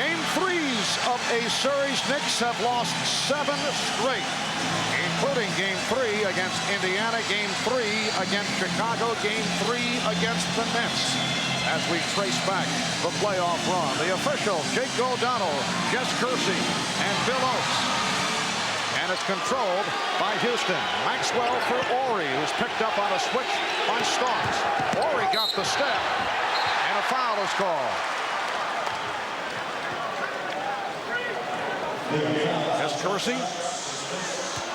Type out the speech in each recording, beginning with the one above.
Game 3s of a series. Knicks have lost 7 straight, including Game 3 against Indiana, Game 3 against Chicago, Game 3 against the Nets. As we trace back the playoff run, the official, Jake O'Donnell, Jess Kersey, and Bill Oates. And it's controlled by Houston. Maxwell for Ori, who's picked up on a switch by Starks. Ori got the step, and a foul is called. Jess Kersey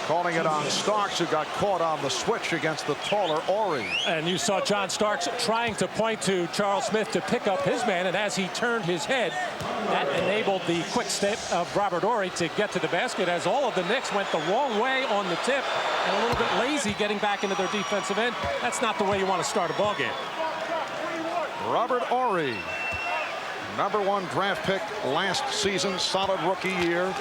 calling it on Starks, who got caught on the switch against the taller Ori. And you saw John Starks trying to point to Charles Smith to pick up his man, and as he turned his head, that enabled the quick step of Robert Ori to get to the basket, as all of the Knicks went the wrong way on the tip and a little bit lazy getting back into their defensive end. That's not the way you want to start a ball game. Robert Ori, #1 draft pick last season, solid rookie year,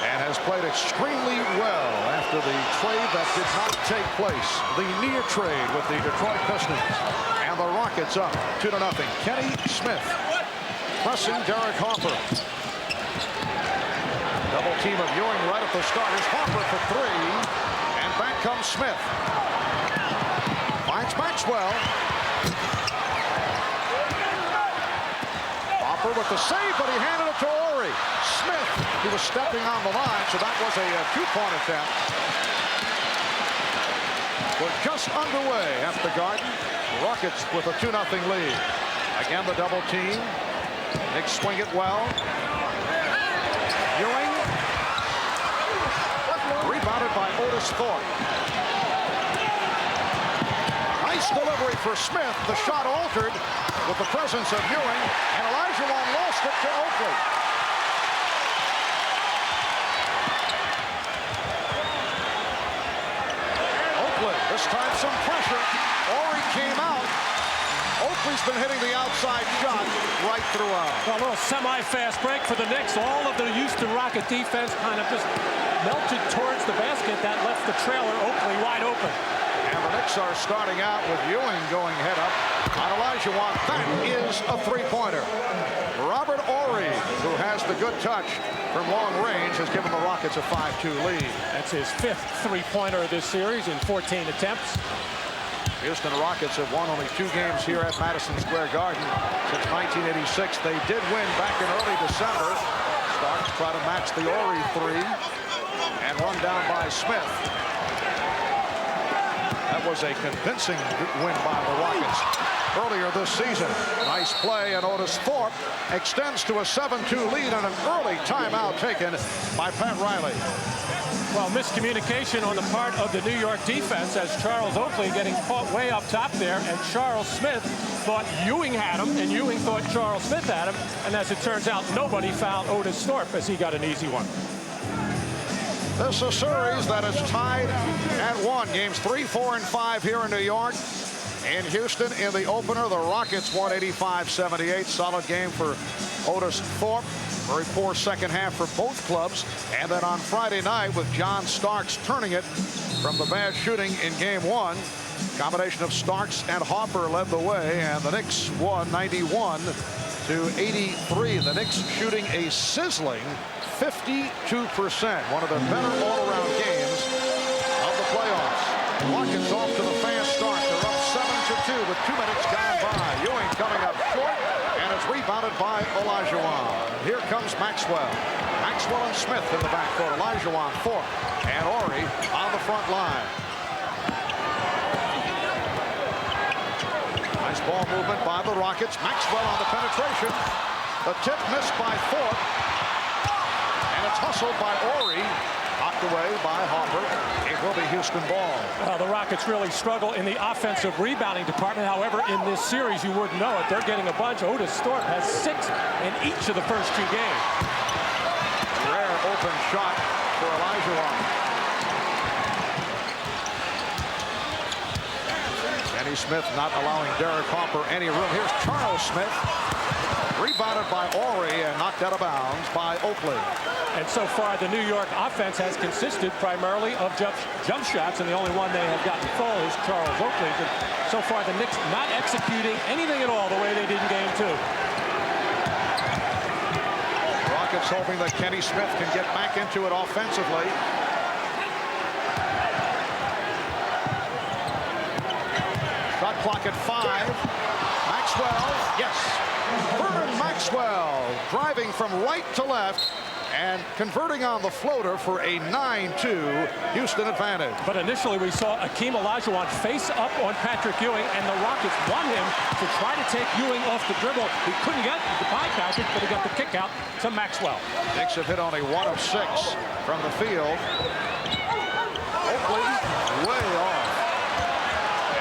and has played extremely well after the trade that did not take place, the near trade with the Detroit Pistons. And the Rockets up 2-0. Kenny Smith pressing Derek Harper. Double team of Ewing right at the start. Here's Harper for 3, and back comes Smith. Finds Maxwell. Harper with the save, but he handed it to Ori. Smith, he was stepping on the line, so that was a 2-point attempt. We're just underway at the Garden. Rockets with a 2-0 lead. Again, the double team. Knicks swing it well. Ewing. Rebounded by Otis Thorpe. Nice delivery for Smith. The shot altered with the presence of Ewing, and Olajuwon lost it to Oakley. Oakley, this time some pressure. Ori came out. Oakley's been hitting the outside shot right throughout. A little semi-fast break for the Knicks. All of the Houston Rocket defense kind of just melted towards the basket. That left the trailer Oakley wide open. And the Knicks are starting out with Ewing going head up on Olajuwon. That is a 3-pointer. Robert Ori, who has the good touch from long range, has given the Rockets a 5-2 lead. That's his 5th 3-pointer of this series in 14 attempts. Houston Rockets have won only 2 games here at Madison Square Garden since 1986. They did win back in early December. Starks try to match the Ori 3 and run down by Smith. That was a convincing win by the Rockets earlier this season. Nice play, and Otis Thorpe extends to a 7-2 lead on an early timeout taken by Pat Riley. Well, miscommunication on the part of the New York defense, as Charles Oakley getting caught way up top there, and Charles Smith thought Ewing had him, and Ewing thought Charles Smith had him, and as it turns out, nobody fouled Otis Thorpe as he got an easy one. This is a series that is tied at 1. Games 3, 4, and 5 here in New York. In Houston, in the opener, the Rockets won 85-78. Solid game for Otis Thorpe. Very poor second half for both clubs. And then on Friday night, with John Starks turning it from the bad shooting in Game 1, combination of Starks and Harper led the way, and the Knicks won 91-83. The Knicks shooting a sizzling 52%, one of the better all-around games of the playoffs. Rockets off to the fast start. They're up 7-2 with 2 minutes gone by. Ewing coming up short, and it's rebounded by Olajuwon. Here comes Maxwell. Maxwell and Smith in the backcourt. Olajuwon, Thorpe, and Ori on the front line. Nice ball movement by the Rockets. Maxwell on the penetration. The tip missed by Thorpe. And it's hustled by Ori, knocked away by Harper. It will be Houston ball. The Rockets really struggle in the offensive rebounding department. However, in this series, you wouldn't know it. They're getting a bunch. Otis Thorpe has 6 in each of the first 2 games. Rare open shot for Olajuwon. Kenny Smith not allowing Derek Harper any room. Here's Charles Smith. Rebounded by Ori and knocked out of bounds by Oakley. And so far, the New York offense has consisted primarily of jump shots, and the only one they have gotten full is Charles Oakley. But so far, the Knicks not executing anything at all the way they did in Game 2. Knicks hoping that Kenny Smith can get back into it offensively. Shot clock at 5. Maxwell, yes. Vernon Maxwell driving from right to left and converting on the floater for a 9-2 Houston advantage. But initially we saw Hakeem Olajuwon face up on Patrick Ewing, and the Rockets want him to try to take Ewing off the dribble. He couldn't get by Patrick, but he got the kick out to Maxwell. Knicks have hit only 1 of 6 from the field. Oakley way off.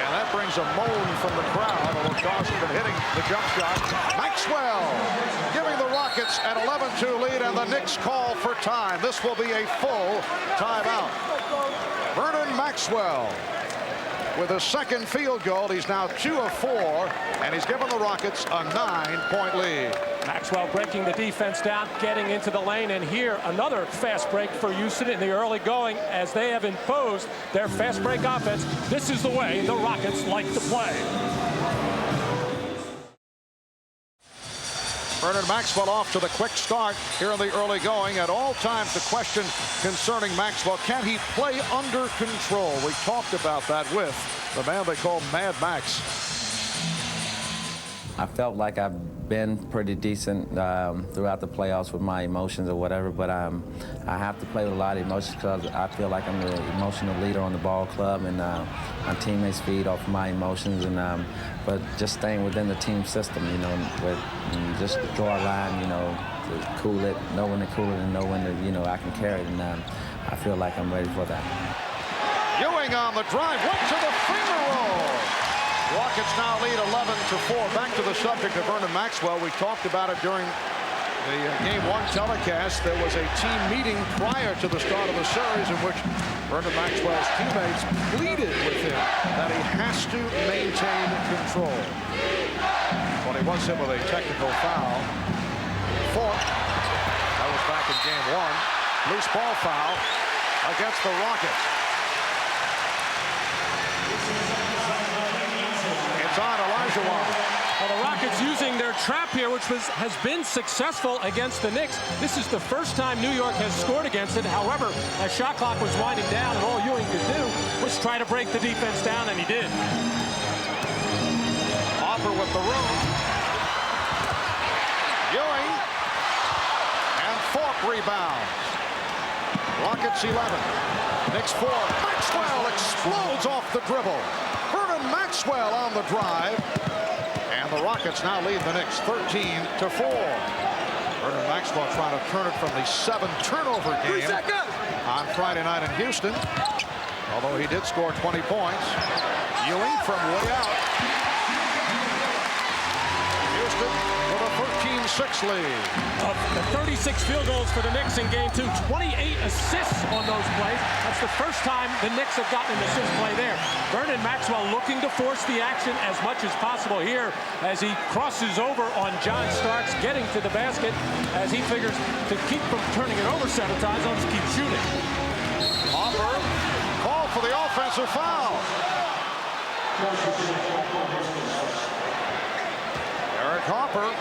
And that brings a moan from the crowd, although Dawson been hitting the jump shot. Maxwell giving the Rockets an 11-2 lead, and the Knicks call for time. This will be a full timeout. Vernon Maxwell with his second field goal. He's now 2 of 4, and he's given the Rockets a 9-point lead. Maxwell breaking the defense down, getting into the lane, and here another fast break for Houston in the early going as they have imposed their fast break offense. This is the way the Rockets like to play. Vernon Maxwell off to the quick start here in the early going. At all times, the question concerning Maxwell, can he play under control? We talked about that with the man they call Mad Max. I felt like I've been pretty decent throughout the playoffs with my emotions or whatever, but I have to play with a lot of emotions because I feel like I'm the emotional leader on the ball club, and my teammates feed off my emotions, and but just staying within the team system, you know, and just draw a line, you know, to cool it, know when to cool it, and know when to, you know, I can carry it, and I feel like I'm ready for that. Ewing on the drive, went to the finger roll. Rockets now lead 11-4. Back to the subject of Vernon Maxwell. We talked about it during the Game 1 telecast. There was a team meeting prior to the start of the series in which Vernon Maxwell's teammates pleaded with him that he has to maintain control. Well, he was hit with a technical foul. Thorpe, that was back in Game 1. Loose ball foul against the Rockets. It's on Olajuwon. Well, the Rockets using their trap here, which has been successful against the Knicks. This is the first time New York has scored against it. However, as shot clock was winding down, and all Ewing could do was try to break the defense down, and he did. Hopper with the room. Ewing and Thorpe rebounds. Rockets 11. Knicks 4. Maxwell explodes off the dribble. Vernon Maxwell on the drive. And the Rockets now lead the Knicks 13-4. Vernon Maxwell trying to turn it from the 7-turnover game on Friday night in Houston. Although he did score 20 points. Ewing from way out. Houston with a 13-6 lead. Of the 36 field goals for the Knicks in Game 2, 28 assists on those plays. That's the first time the Knicks have gotten an assist play there. Vernon Maxwell looking to force the action as much as possible here as he crosses over on John Starks, getting to the basket as he figures to keep from turning it over 7 times. I'll just keep shooting. Hopper called for the offensive foul. Eric Hopper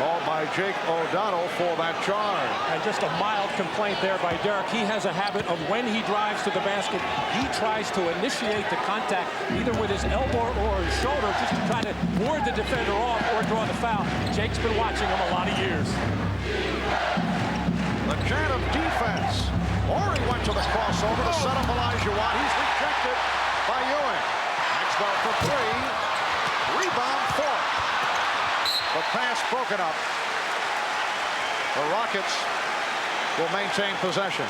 called by Jake O'Donnell for that charge. And just a mild complaint there by Derek. He has a habit of when he drives to the basket, he tries to initiate the contact either with his elbow or his shoulder just to try to ward the defender off or draw the foul. Jake's been watching him a lot of years. The chant of defense. Horry went to the crossover to set up Olajuwon. He's rejected by Ewing. Maxwell for 3. Rebound Thorpe. The pass broken up. The Rockets will maintain possession.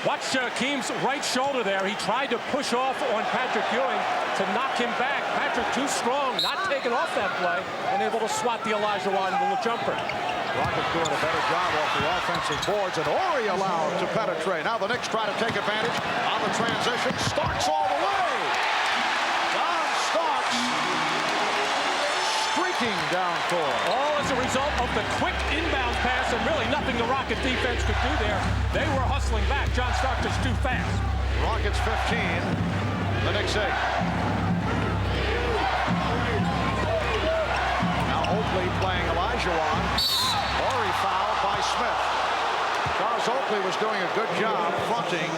Watch Hakeem's right shoulder there. He tried to push off on Patrick Ewing to knock him back. Patrick too strong, not taking off that play, and able to swat the Olajuwon little jumper. Rockets doing a better job off the offensive boards, and Horry allowed to penetrate. Now the Knicks try to take advantage on the transition. Starks all the way. John Starks streaking down court. All as a result of the quick inbound pass, and really nothing the Rocket defense could do there. They were hustling back. John Starks is too fast. Rockets 15, the Knicks 8. Now Oakley playing Olajuwon. Horry fouled by Smith. Charles Oakley was doing a good job fronting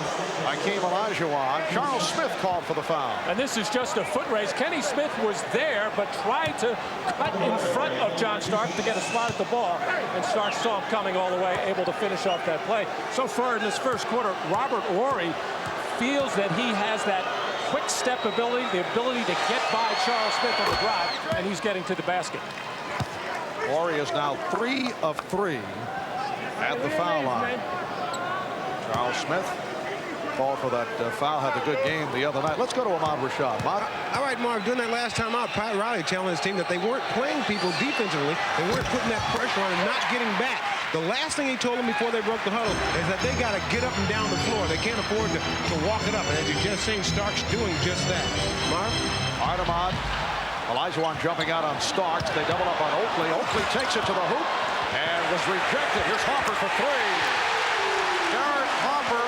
Hakeem Olajuwon. Charles Smith called for the foul. And this is just a foot race. Kenny Smith was there, but tried to cut in front of John Stark to get a spot at the ball. And Stark saw him coming all the way, able to finish off that play. So far in this first quarter, Robert Horry feels that he has that quick step ability, the ability to get by Charles Smith on the drive, and he's getting to the basket. Horry is now 3 of 3 at the foul line. Charles Smith called for that foul, had a good game the other night. Let's go to Ahmad Rashad. Ahmad? All right, Mark, during that last time out, Pat Riley telling his team that they weren't playing people defensively. They weren't putting that pressure on and not getting back. The last thing he told them before they broke the huddle is that they got to get up and down the floor. They can't afford to walk it up. And as you're just saying, Stark's doing just that. Mark? All right, Ahmad. Olajuwon jumping out on Starks. They double up on Oakley. Oakley takes it to the hoop and was rejected. Here's Hopper for 3. Derek Hopper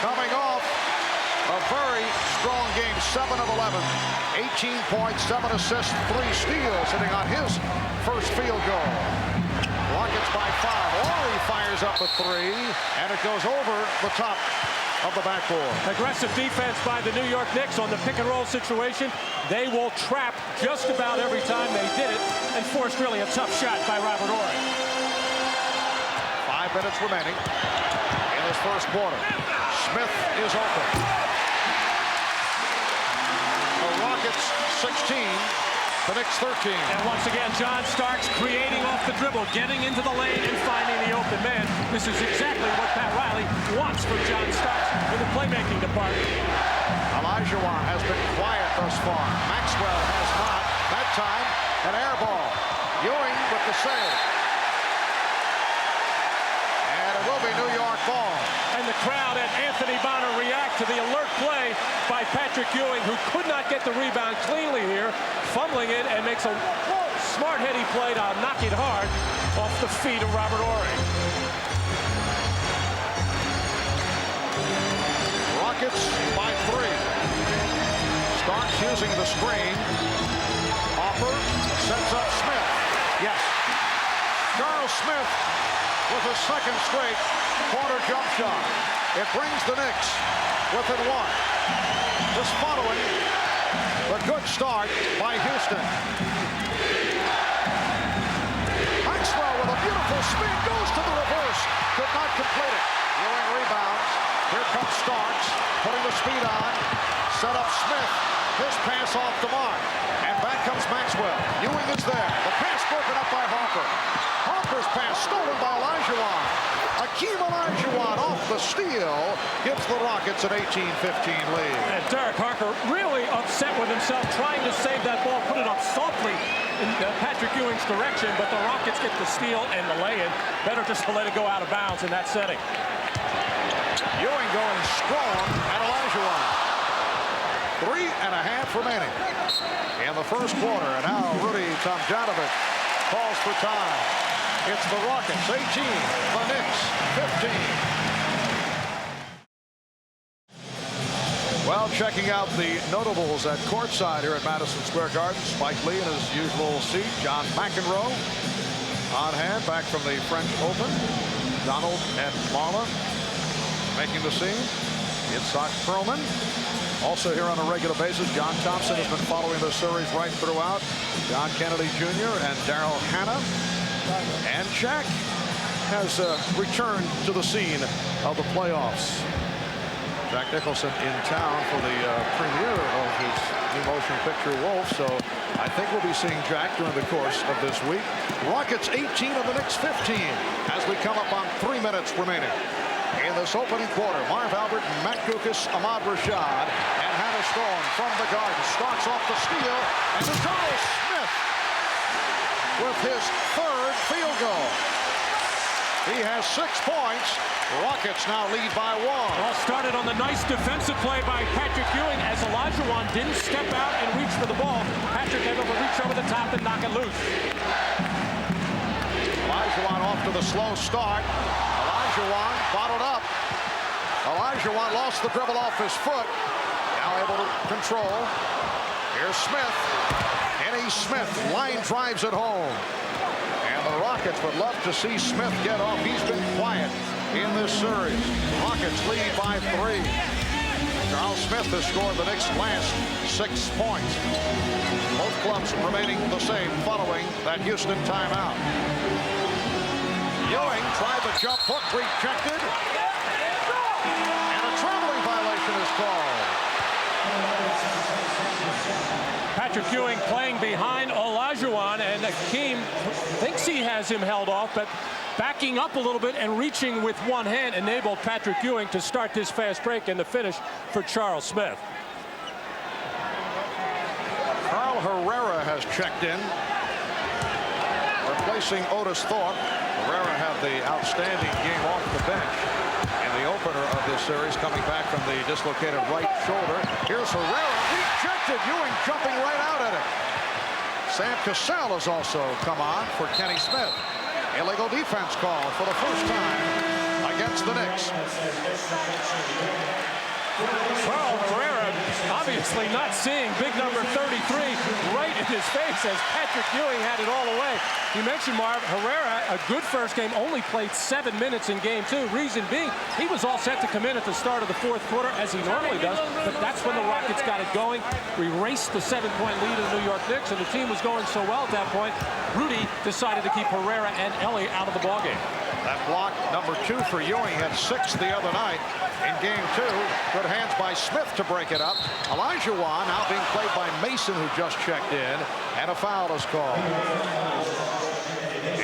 coming off a very strong game, 7 of 11. 18 points, 7 assists, 3 steals, hitting on his first field goal. Rockets by 5. Horry fires up a 3, and it goes over the top of the backboard. Aggressive defense by the New York Knicks on the pick and roll situation. They will trap just about every time they did it and forced really a tough shot by Robert Horry. 5 minutes remaining in this first quarter. Smith is open. The Rockets 16, the Knicks 13. And once again, John Starks creating off the dribble, getting into the lane and finding the open man. This is exactly what Pat Riley wants from John Starks in the playmaking department. Olajuwon has been quiet thus far. Maxwell has not. That time, an air ball. Ewing with the save. And it will be New York ball. And the crowd and Anthony Bonner react to the alert play by Patrick Ewing, who could not get the rebound cleanly here, fumbling it, and makes a smart heady play to knock it hard off the feet of Robert Horry. Rockets by 3. Starks using the screen. Hopper sets up Smith. Yes. Charles Smith with a second straight corner jump shot. It brings the Knicks within 1. This following the good start by Houston. Maxwell with a beautiful spin, goes to the reverse. Could not complete it. Ewing rebounds. Here comes Starks, putting the speed on. Set up Smith. His pass off the mark. And back comes Maxwell. Ewing is there. The pass broken up by Hopper. Hopper's pass stolen by Olajuwon. Hakeem Olajuwon off the steal gives the Rockets an 18-15 lead. And Derek Harker really upset with himself, trying to save that ball, put it up softly in Patrick Ewing's direction, but the Rockets get the steal and the lay-in. Better just to let it go out of bounds in that setting. Ewing going strong at Olajuwon. 3.5 remaining in the first quarter. And now Rudy Tomjanovich calls for time. It's the Rockets 18, the Knicks 15. Well, checking out the notables at courtside here at Madison Square Garden. Spike Lee in his usual seat. John McEnroe on hand, back from the French Open. Donald and Marla making the scene. Itzhak Perlman also here on a regular basis. John Thompson has been following the series right throughout. John Kennedy Jr. and Daryl Hannah. And Jack has returned to the scene of the playoffs. Jack Nicholson in town for the premiere of his new motion picture Wolf. So I think we'll be seeing Jack during the course of this week. Rockets 18 and the Knicks 15 as we come up on 3 minutes remaining. In this opening quarter, Marv Albert, Matt Kukas, Ahmad Rashad, and Hannah Storm from the Garden. Starts off the steal, and Charles Smith with his third field goal. He has 6 points. Rockets now lead by 1. Well, started on the nice defensive play by Patrick Ewing as Olajuwon didn't step out and reach for the ball. Patrick able to reach over the top and knock it loose. Olajuwon off to the slow start. Olajuwon bottled up. Olajuwon lost the dribble off his foot. Now able to control. Here's Smith. Kenny Smith line drives it home. And the Rockets Rockets would love to see Smith get off. He's been quiet in this series. Rockets lead by 3. Charles Smith has scored the Knicks' last 6 points. Both clubs remaining the same following that Houston timeout. Ewing tried the jump hook, rejected. And a traveling violation is called. Patrick Ewing playing behind Olajuwon, and Hakeem thinks he has him held off, but backing up a little bit and reaching with one hand enabled Patrick Ewing to start this fast break and the finish for Charles Smith. Carl Herrera has checked in, replacing Otis Thorpe. Herrera had the outstanding game off the bench in the opener of this series, coming back from the dislocated right shoulder. Here's Herrera, rejected. Ewing jumping right out at it. Sam Cassell has also come on for Kenny Smith. Illegal defense call for the first time against the Knicks. Well, Herrera obviously not seeing big number 33 right in his face as Patrick Ewing had it all away. You mentioned, Marv, Herrera, a good first game, only played 7 minutes in game 2. Reason being, he was all set to come in at the start of the 4th quarter, as he normally does, but that's when the Rockets got it going. We raced the 7-point lead of the New York Knicks, and the team was going so well at that point, Rudy decided to keep Herrera and Ellie out of the ballgame. That block, number 2 for Ewing, had 6 the other night in game 2. Good hands by Smith to break it up. Olajuwon now being played by Mason, who just checked in, and a foul is called.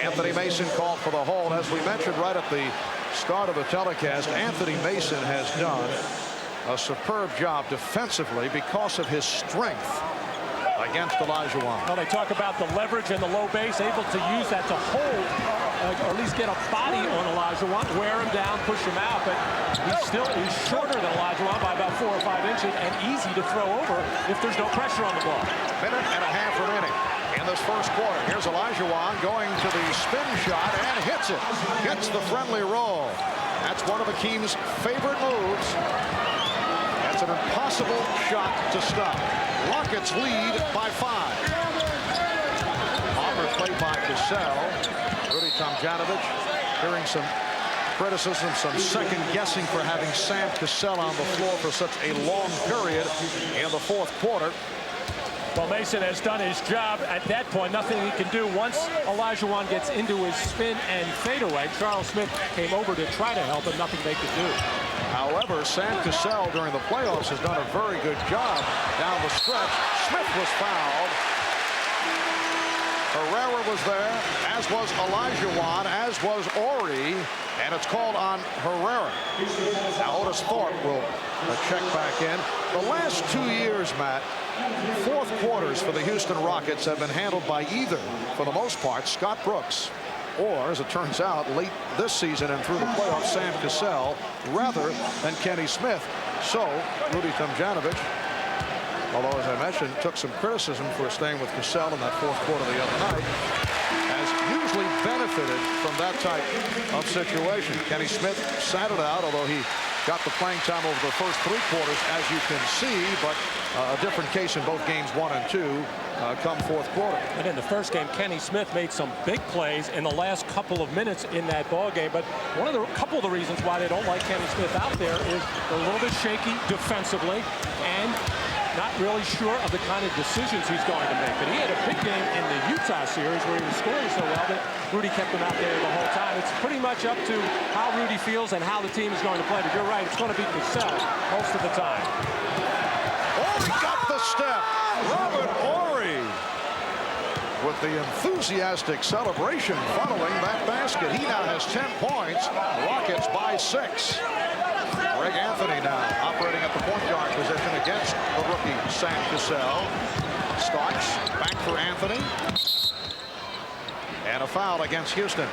Anthony Mason called for the hold. As we mentioned right at the start of the telecast, Anthony Mason has done a superb job defensively because of his strength against Olajuwon. Well, they talk about the leverage and the low base, able to use that to hold, or at least get a body on Olajuwon, wear him down, push him out, but he's shorter than Olajuwon by about 4 or 5 inches and easy to throw over if there's no pressure on the ball. Minute and a half remaining in this first quarter. Here's Olajuwon going to the spin shot and hits it. Gets the friendly roll. That's one of Hakeem's favorite moves. That's an impossible shot to stop. Rockets lead by 5. Palmer played by Cassell. Rudy Tomjanovich hearing some criticism, some second guessing for having Sam Cassell on the floor for such a long period in the 4th quarter. Well, Mason has done his job. At that point, nothing he can do. Once Olajuwon gets into his spin and fadeaway, Charles Smith came over to try to help him. Nothing they could do. However, Sam Cassell during the playoffs has done a very good job down the stretch. Smith was fouled. Herrera was there, as was Olajuwon, as was Ori, and it's called on Herrera. Now Otis Thorpe will check back in. The last 2 years, Matt, 4th quarters for the Houston Rockets have been handled by either, for the most part, Scott Brooks, or, as it turns out, late this season and through the playoffs, Sam Cassell, rather than Kenny Smith. So, Rudy Tomjanovich, although, as I mentioned, took some criticism for staying with Cassell in that 4th quarter the other night, has usually benefited from that type of situation. Kenny Smith sat it out, although he got the playing time over the first 3 quarters, as you can see, but a different case in both games 1 and 2 come 4th quarter. And in the first game, Kenny Smith made some big plays in the last couple of minutes in that ball game. But couple of the reasons why they don't like Kenny Smith out there is they're a little bit shaky defensively and not really sure of the kind of decisions he's going to make. But he had a big game in the Utah series where he was scoring so well that Rudy kept him out there the whole time. It's pretty much up to how Rudy feels and how the team is going to play. But you're right, it's going to be Cassell most of the time. Ori got the step. Robert Ori with the enthusiastic celebration following that basket. He now has 10 points. Rockets by 6. Greg Anthony now operating at the point guard position against the rookie Sam Cassell. Starks back for Anthony. And a foul against Houston.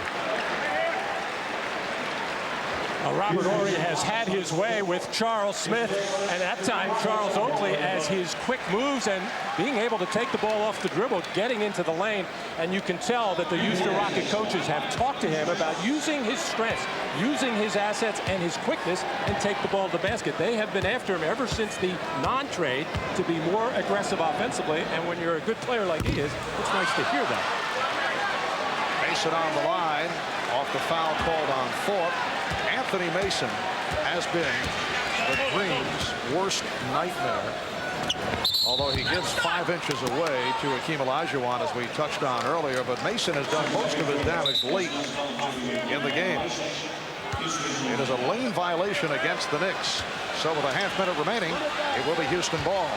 Robert Ory has had his way with Charles Smith, and at time Charles Oakley, as his quick moves and being able to take the ball off the dribble, getting into the lane. And you can tell that the Houston Rocket coaches have talked to him about using his strengths, using his assets and his quickness, and take the ball to the basket. They have been after him ever since the non-trade to be more aggressive offensively, and when you're a good player like he is, it's nice to hear that. Mason Mason on the line off the foul called on Thorpe. Anthony Mason has been the Green's worst nightmare. Although he gives 5 inches away to Hakeem Olajuwon, as we touched on earlier, but Mason has done most of his damage late in the game. It is a lane violation against the Knicks. So with a half-minute remaining, it will be Houston ball.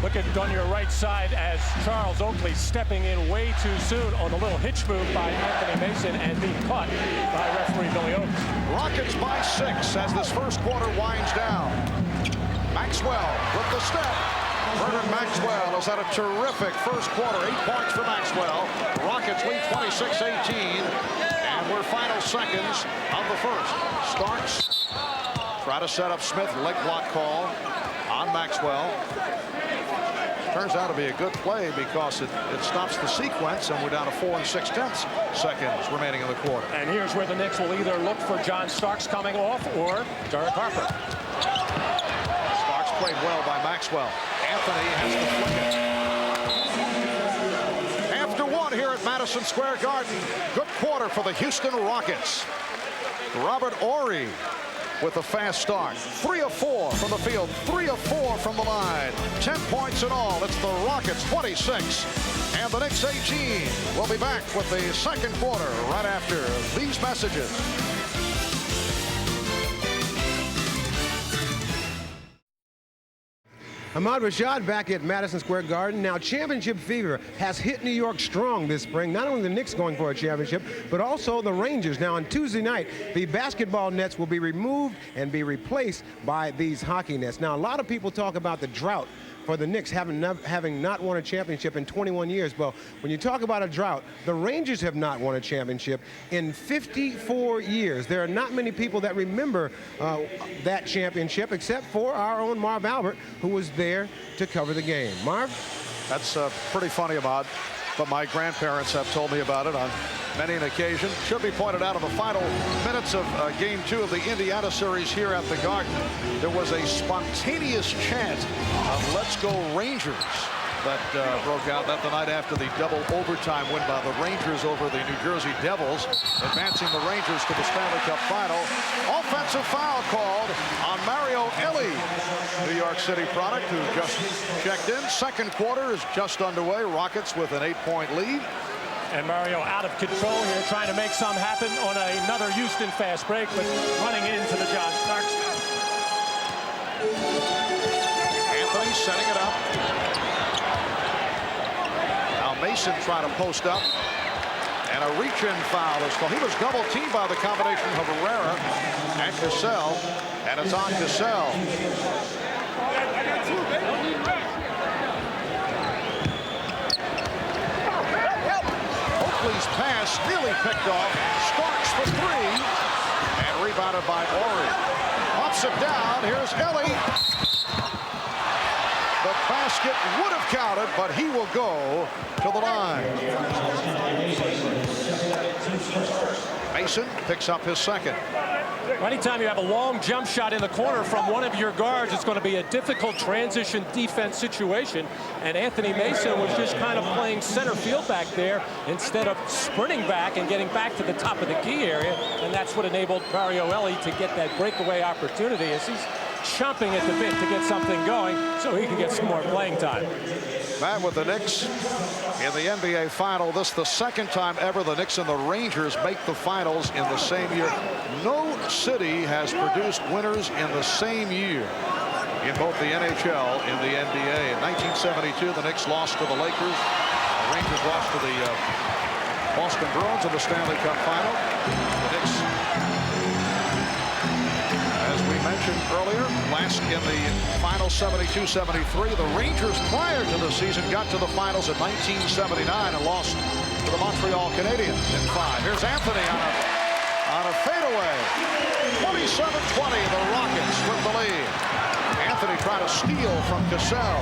Look at on your right side as Charles Oakley stepping in way too soon on the little hitch move by Anthony Mason and being caught by referee Billy Oates. Rockets by 6 as this first quarter winds down. Maxwell with the step. Vernon Maxwell has had a terrific first quarter. 8 points for Maxwell. The Rockets lead 26-18. And we're final seconds of the first. Starks try to set up Smith. Leg block call on Maxwell. Turns out to be a good play because it stops the sequence, and we're down to 4 6/10 seconds remaining in the quarter. And here's where the Knicks will either look for John Starks coming off or Derek Harper. Starks played well by Maxwell. Anthony has to flick it. After 1 here at Madison Square Garden. Good quarter for the Houston Rockets. Robert Horry with a fast start. 3 of 4 from the field, 3 of 4 from the line. 10 points in all. It's the Rockets 26 and the Knicks 18. We'll be back with the second quarter right after these messages. Ahmad Rashad back at Madison Square Garden. Now, championship fever has hit New York strong this spring. Not only the Knicks going for a championship, but also the Rangers. Now, on Tuesday night, the basketball nets will be removed and be replaced by these hockey nets. Now, a lot of people talk about the drought for the Knicks having not won a championship in 21 years. Well, when you talk about a drought, the Rangers have not won a championship in 54 years. There are not many people that remember that championship except for our own Marv Albert, who was there to cover the game. Marv? That's pretty funny, Ahmad, but my grandparents have told me about it on many an occasion. Should be pointed out in the final minutes of Game 2 of the Indiana series here at the Garden, there was a spontaneous chant of "Let's Go Rangers" that broke out that the night after the double overtime win by the Rangers over the New Jersey Devils, advancing the Rangers to the Stanley Cup final. Offensive foul called on Mario Elie, New York City product, who just checked in. Second quarter is just underway. Rockets with an 8-point lead. And Mario out of control here, trying to make some happen on another Houston fast break, but running into the John Starks. Anthony setting it up. Now Mason trying to post up. And a reach-in foul is called. He was double-teamed by the combination of Herrera and Cassell. And it's on Cassell. Oakley's pass nearly picked off. Starks for 3. And rebounded by Horry. Pops it down. Here's Elie. The basket would have counted, but he will go to the line. Mason picks up his second. Anytime you have a long jump shot in the corner from one of your guards, it's going to be a difficult transition defense situation. And Anthony Mason was just kind of playing center field back there instead of sprinting back and getting back to the top of the key area. And that's what enabled Mario Elie to get that breakaway opportunity as he's chomping at the bit to get something going so he can get some more playing time. Back with the Knicks in the NBA final. This is the second time ever the Knicks and the Rangers make the finals in the same year. No city has produced winners in the same year in both the NHL and the NBA. In 1972, the Knicks lost to the Lakers. The Rangers lost to the Boston Bruins in the Stanley Cup final. The Knicks, as we mentioned earlier, last in the final 72-73. The Rangers prior to the season got to the finals in 1979 and lost to the Montreal Canadiens in 5. Here's Anthony on a fadeaway. 27-20, the Rockets with the lead. Anthony trying to steal from Cassell.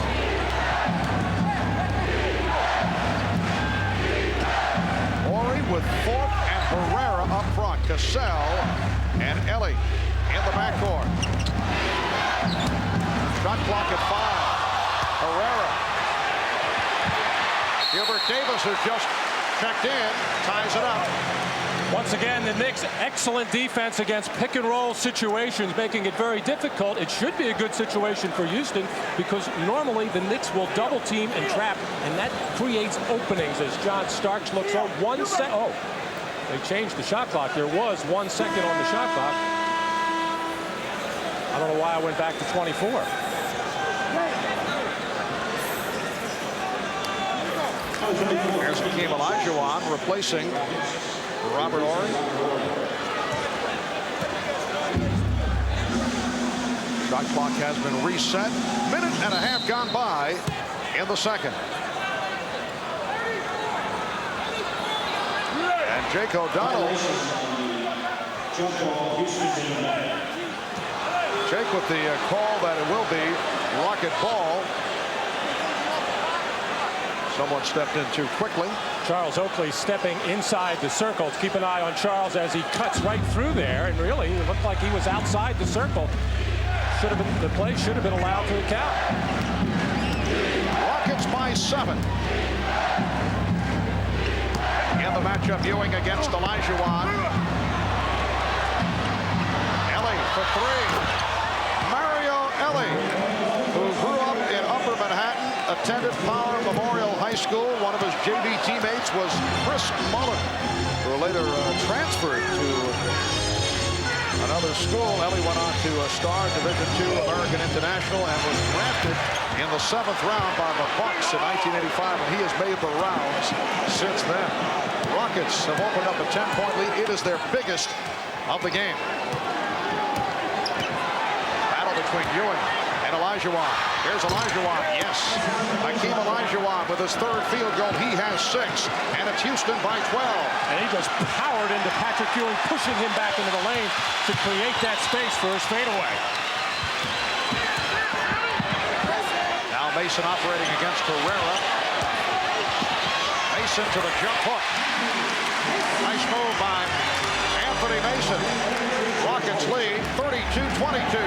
Horry with Thorpe and Herrera up front. Cassell and Elie in the backcourt. Shot clock at 5. Herrera. Gilbert Davis, who just checked in, ties it up. Once again, the Knicks, excellent defense against pick-and-roll situations, making it very difficult. It should be a good situation for Houston because normally the Knicks will double-team and trap, and that creates openings as John Starks looks on 1 second. Oh, they changed the shot clock. There was 1 second on the shot clock. I don't know why I went back to 24. Here's Hakeem Olajuwon replacing Robert Horry. Shot clock has been reset. Minute and a half gone by in the second. And Jake O'Donnell. Jake with the call that it will be rocket ball. Someone stepped in too quickly. Charles Oakley stepping inside the circle. Keep an eye on Charles as he cuts right through there, and really it looked like he was outside the circle. Should have been, the play should have been allowed to count. Rockets by 7. In the matchup, Ewing against Olajuwon. Ellie for 3. Mario Ellie, who grew up in Upper Manhattan, attended Power Memorial High School. One of his JV teammates was Chris Mullen, who later transferred to another school. Ellie went on to star Division II American International and was drafted in the 7th round by the Bucks in 1985, and he has made the rounds since then. Rockets have opened up a 10-point lead. It is their biggest of the game. Battle between Ewing and Olajuwon. Here's Olajuwon. Yes. Hakeem Olajuwon with his 3rd field goal. He has 6. And it's Houston by 12. And he just powered into Patrick Ewing, pushing him back into the lane to create that space for his fadeaway. Now Mason operating against Herrera. Mason to the jump hook. Nice move by Anthony Mason. Rockets lead 32-22.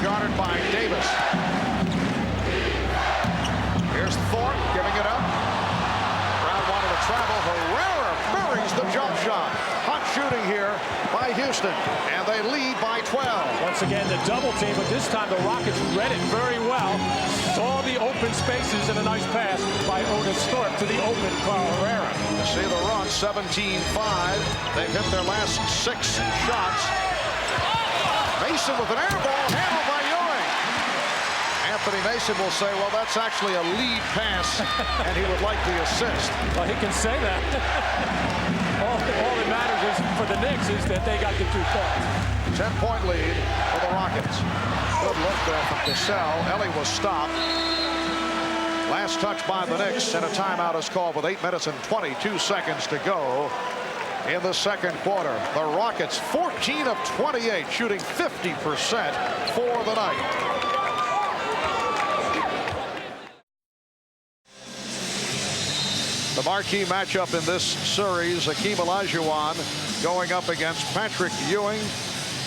Guarded by Davis. Here's Thorpe giving it up. Brown wanted to travel. Herrera buries the jump shot. Hot shooting here by Houston, and they lead by 12. Once again, the double team, but this time the Rockets read it very well. Saw the open spaces and a nice pass by Otis Thorpe to the open Carl Herrera. You see the run, 17-5. They've hit their last 6 shots. Mason with an air ball handled by Ewing. Anthony Mason will say, well, that's actually a lead pass, and he would like the assist. Well, he can say that. all that matters is for the Knicks is that they got the 2 points. 10-point lead for the Rockets. Good look there from Cassell. Ellie was stopped. Last touch by the Knicks, and a timeout is called with 8 minutes and 22 seconds to go in the second quarter. The Rockets 14 of 28, shooting 50% for the night. The marquee matchup in this series, Hakeem Olajuwon going up against Patrick Ewing.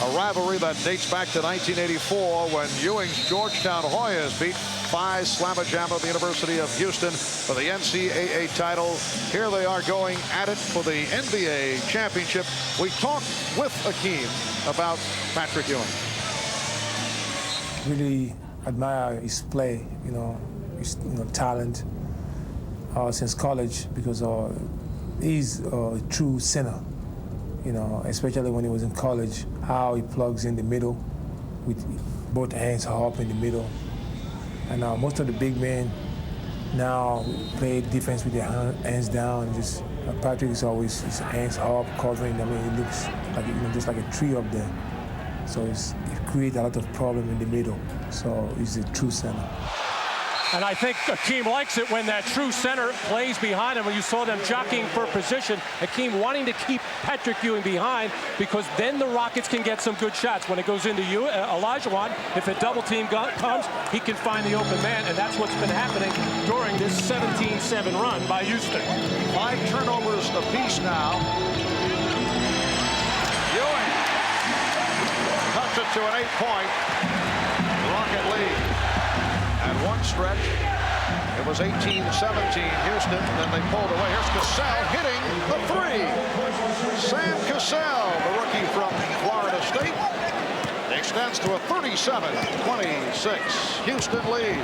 A rivalry that dates back to 1984 when Ewing's Georgetown Hoyas beat Phi Slama Jama of the University of Houston for the NCAA title. Here they are going at it for the NBA championship. We talked with Hakeem about Patrick Ewing. Really admire his play, his talent since college, because he's a true center. Especially when he was in college, how he plugs in the middle with both hands up in the middle. And most of the big men now play defense with their hands down. Just Patrick is always his hands up, covering. I mean, it looks like just like a tree up there. So it creates a lot of problem in the middle. So he's a true center. And I think Hakeem likes it when that true center plays behind him. When you saw them jockeying for position, Hakeem wanting to keep Patrick Ewing behind, because then the Rockets can get some good shots. When it goes into Olajuwon, if a double team comes, he can find the open man, and that's what's been happening during this 17-7 run by Houston. 5 turnovers apiece now. Ewing cuts it to an 8-point Rocket lead. At one stretch, it was 18-17 Houston. Then they pulled away. Here's Cassell hitting the three. Sam Cassell, the rookie from Florida State, extends to a 37-26 Houston lead.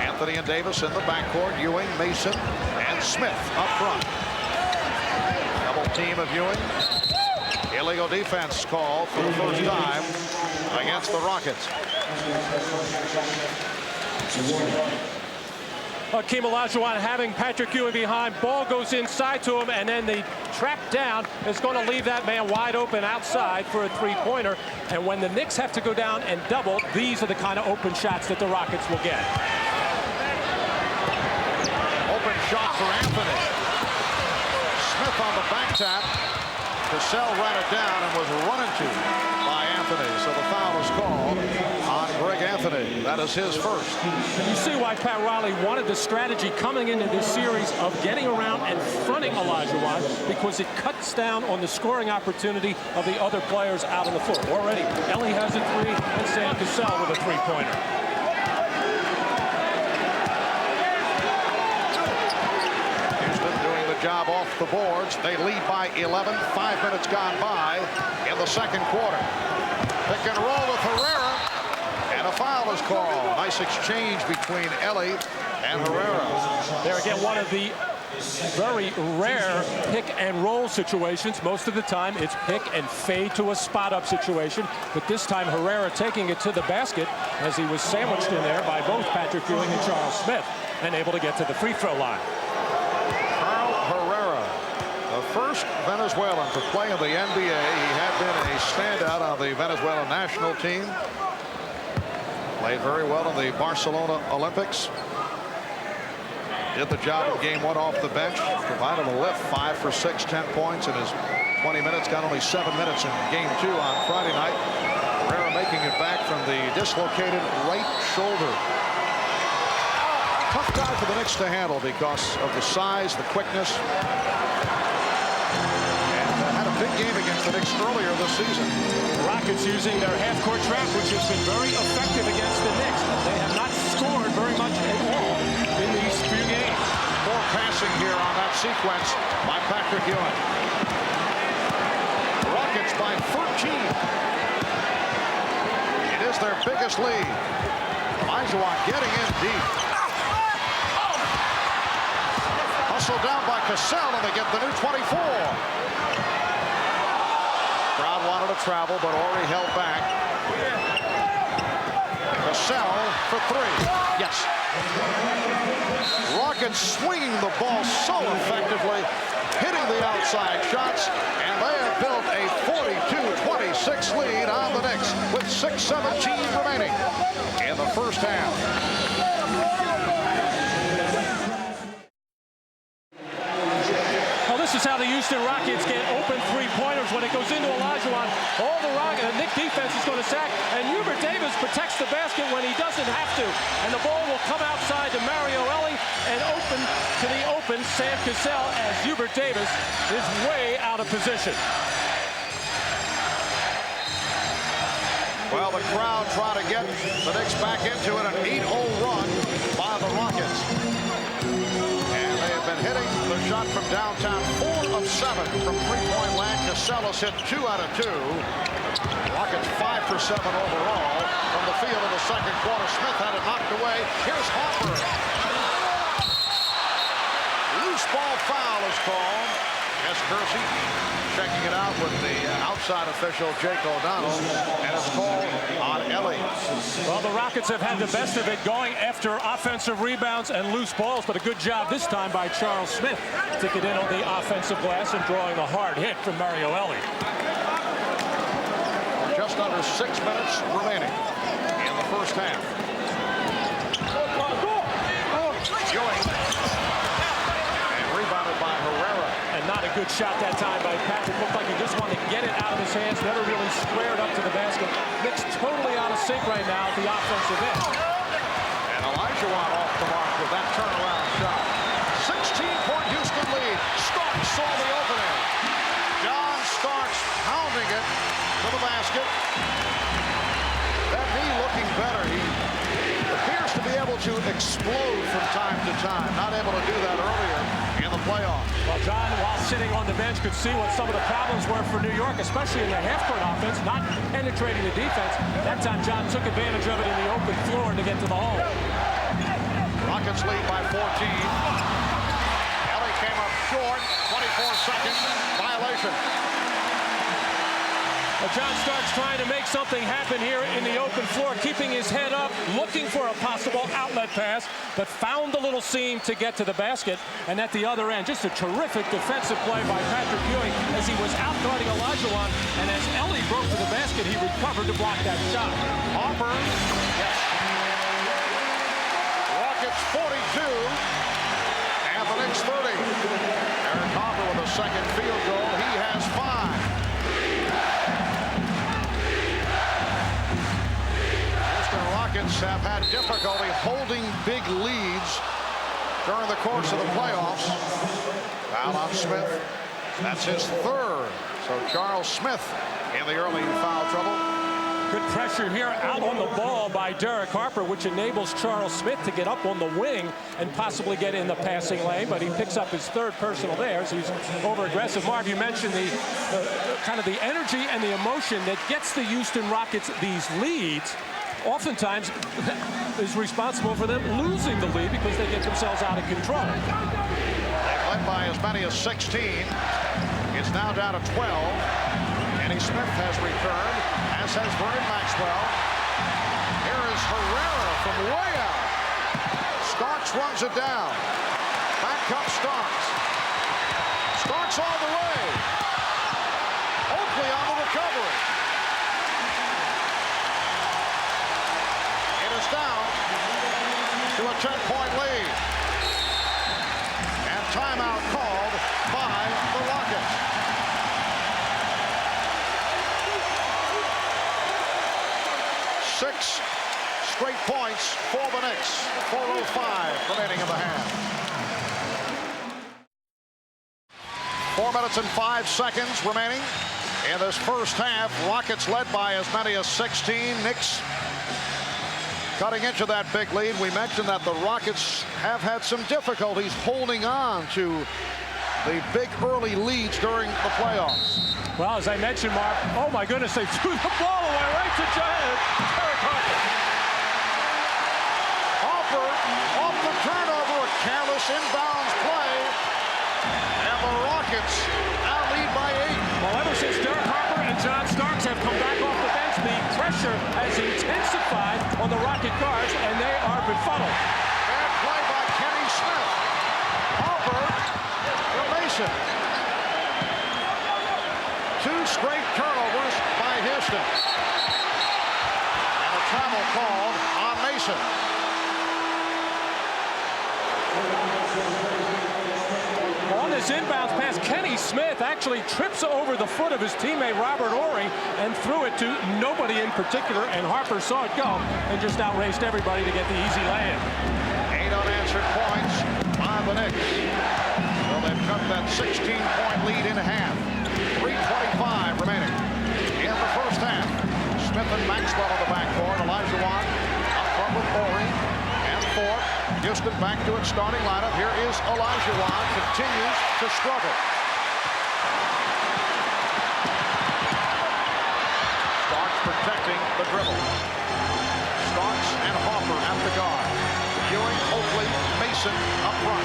Anthony and Davis in the backcourt. Ewing, Mason, and Smith up front. Double team of Ewing. Illegal defense called for the first time against the Rockets. Hakeem Olajuwon having Patrick Ewing behind. Ball goes inside to him, and then the track down is going to leave that man wide open outside for a three-pointer. And when the Knicks have to go down and double, these are the kind of open shots that the Rockets will get. Open shot for Anthony. Smith on the back tap. Cassell ran it down and was run into by Anthony. So the foul is called on Greg Anthony. That is his first. You see why Pat Riley wanted the strategy coming into this series of getting around and fronting Olajuwon, because it cuts down on the scoring opportunity of the other players out on the floor. Already, Ellie has a three, and Sam Cassell with a three-pointer. Job off the boards. They lead by 11. 5 minutes gone by in the second quarter. Pick and roll with Herrera, and a foul is called. Nice exchange between Ellie and Herrera. There again, one of the very rare pick and roll situations. Most of the time it's pick and fade to a spot up situation, but this time Herrera taking it to the basket as he was sandwiched in there by both Patrick Ewing and Charles Smith, and able to get to the free throw line. The first Venezuelan to play in the NBA. He had been a standout on the Venezuelan national team. Played very well in the Barcelona Olympics. Did the job in game one off the bench. Provided a lift. 5 for 6, 10 points in his 20 minutes. Got only 7 minutes in game 2 on Friday night. Herrera making it back from the dislocated right shoulder. Tough guy for the Knicks to handle because of the size, the quickness. Big game against the Knicks earlier this season. Rockets using their half-court trap, which has been very effective against the Knicks. They have not scored very much at all in these few games. More passing here on that sequence by Patrick Ewing. Rockets by 13. It is their biggest lead. Olajuwon getting in deep. Hustled down by Cassell, and they get the new 24. Crowd wanted to travel, but already held back. Cassell for three. Yes. Rockets swinging the ball so effectively, hitting the outside shots, and they have built a 42-26 lead on the Knicks with 6:17 remaining in the first half. This is how the Houston Rockets get open three-pointers when it goes into Olajuwon. All the Knicks defense is going to sack, and Hubert Davis protects the basket when he doesn't have to. And the ball will come outside to Mario Ellie and open to the open Sam Cassell as Hubert Davis is way out of position. Well, the crowd trying to get the Knicks back into it. An 8-0 run by the Rockets. And they have been hitting the shot from downtown. 4 of 7 from three-point land. Cassell has hit 2 out of 2. Rockets 5 for 7 overall from the field in the second quarter. Smith had it knocked away. Here's Harper. Loose ball foul is called. Yes, Kersey checking it out with the outside official, Jake O'Donnell, and it's called on Ellie. Well, the Rockets have had the best of it going after offensive rebounds and loose balls, but a good job this time by Charles Smith to get in on the offensive glass and drawing a hard hit from Mario Ellie. Just under 6 minutes remaining in the first half. Ewing. And rebounded by Herrera. And not a good shot that time by Patrick. Looked like he just wanted to get it out of his hands. Never really squared up to the basket. Knicks totally out of sync right now at the offensive end. And Olajuwon off the mark with that turnaround shot. 16-point Houston lead. Starks saw the opening. John Starks pounding it to the basket. That knee looking better. He appears to be able to explode from time to time. Not able to do that earlier in the playoffs. Well, John, while sitting on the bench, could see what some of the problems were for New York, especially in the half-court offense, not penetrating the defense. That time, John took advantage of it in the open floor to get to the hole. Rockets lead by 14. Ellie came up short. 24 seconds. Violation. Well, John Starks trying to make something happen here in the open floor, keeping his head up, looking for a possible outlet pass, but found the little seam to get to the basket. And at the other end, just a terrific defensive play by Patrick Ewing as he was out-guarding Olajuwon. And as Ellie broke to the basket, he recovered to block that shot. Harper. Yes. Rockets 42. And the Knicks 30. Eric Harper with a second field goal. He has 5. Rockets have had difficulty holding big leads during the course of the playoffs. Foul on Smith. That's his 3rd. So Charles Smith in the early foul trouble. Good pressure here out on the ball by Derek Harper, which enables Charles Smith to get up on the wing and possibly get in the passing lane, but he picks up his 3rd personal there, so he's over-aggressive. Marv, you mentioned the kind of the energy and the emotion that gets the Houston Rockets these leads. Oftentimes is responsible for them losing the lead because they get themselves out of control. They've led by as many as 16. It's now down to 12. Kenny Smith has returned, as has Vernon Maxwell. Here is Herrera from way out. Starks runs it down. Back comes Starks. Starks all the way. Oakley on the recovery. Down to a 10-point lead. And timeout called by the Rockets. Six straight points for the Knicks. 4:05 remaining in the half. 4 minutes and 5 seconds remaining in this first half. Rockets led by as many as 16. Knicks cutting into that big lead. We mentioned that the Rockets have had some difficulties holding on to the big early leads during the playoffs. Well, as I mentioned, Mark, oh my goodness, they threw the ball away right to Derek Harper. Harper off the turnover, a careless inbounds play, and the Rockets now lead by 8. Well, ever since Derek Harper and John Starks have come back off the bench, the pressure has intensified on the Rocket guards, and they are befuddled. Bad play by Kenny Smith. Harper to Mason. 2 straight turnovers by Houston. And a travel called on Mason. On this inbounds pass, Kenny Smith actually trips over the foot of his teammate Robert Horry and threw it to nobody in particular, and Harper saw it go and just outraced everybody to get the easy lay-in. 8 unanswered points by the Knicks. So they've cut that 16-point lead in half. 3:25 remaining in the first half. Smith and Maxwell on the backcourt. Olajuwon up front with Horry and Thorpe. Houston back to its starting lineup. Here is Olajuwon. Continues to struggle. Starks protecting the dribble. Starks and Harper at the guard. Ewing, Oakley, Mason up front.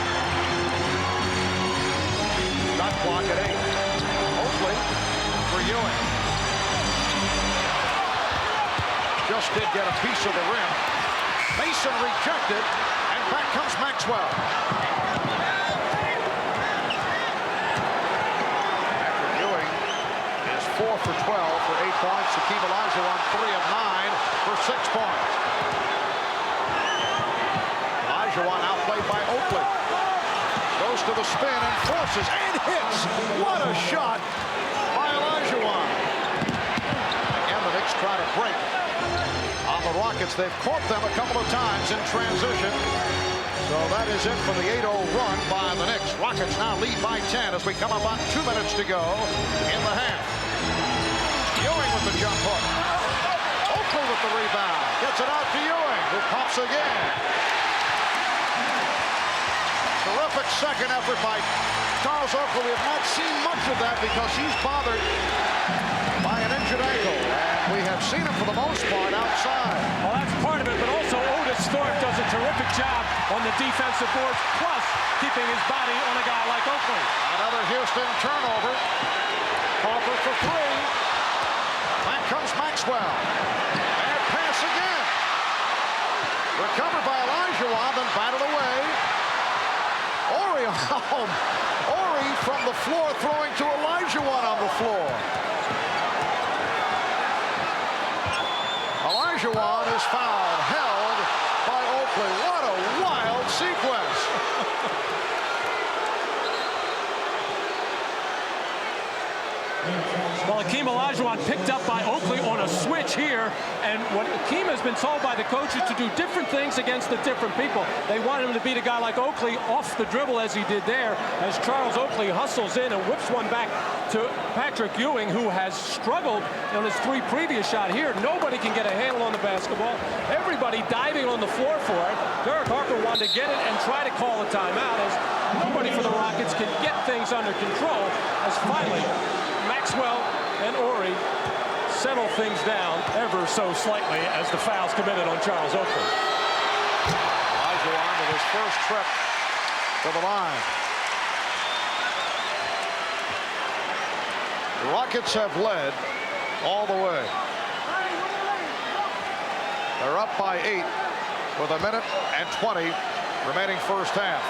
Shot clock at 8. Oakley for Ewing. Just did get a piece of the rim. Mason rejected. Back comes Maxwell. Patrick Ewing is 4 for 12 for 8 points. Hakeem Olajuwon 3 of 9 for 6 points. Olajuwon outplayed by Oakley. Goes to the spin and forces and hits. What a shot by Olajuwon. Again, the Knicks try to break on the Rockets. They've caught them a couple of times in transition. So that is it for the 8-0 run by the Knicks. Rockets now lead by 10 as we come up on 2 minutes to go in the half. Ewing with the jump hook. Oakley with the rebound. Gets it out to Ewing, who pops again. split-second effort by Charles Oakley. We have not seen much of that because he's bothered by an injured ankle. And we have seen him for the most part outside. Well, that's part of it, but also Otis Thorpe does a terrific job on the defensive boards, plus keeping his body on a guy like Oakley. Another Houston turnover. Thorpe for three. Back comes Maxwell. And pass again. Recovered by Olajuwon, then batted away. Ori home. Ori from the floor throwing to Olajuwon on the floor. Olajuwon is fouled, held by Oakley. What a wild sequence. Well, Hakeem Olajuwon picked up by Oakley on a switch here, and what Hakeem has been told by the coaches to do different things against the different people. They want him to beat a guy like Oakley off the dribble as he did there, as Charles Oakley hustles in and whips one back to Patrick Ewing, who has struggled on his three previous shot here. Nobody can get a handle on the basketball. Everybody diving on the floor for it. Derek Harper wanted to get it and try to call a timeout, as nobody for the Rockets can get things under control, as finally Maxwell and Ori settle things down ever so slightly as the foul's committed on Charles Oakley. Olajuwon with his first trip to the line. The Rockets have led all the way. They're up by 8 with 1:20 remaining first half.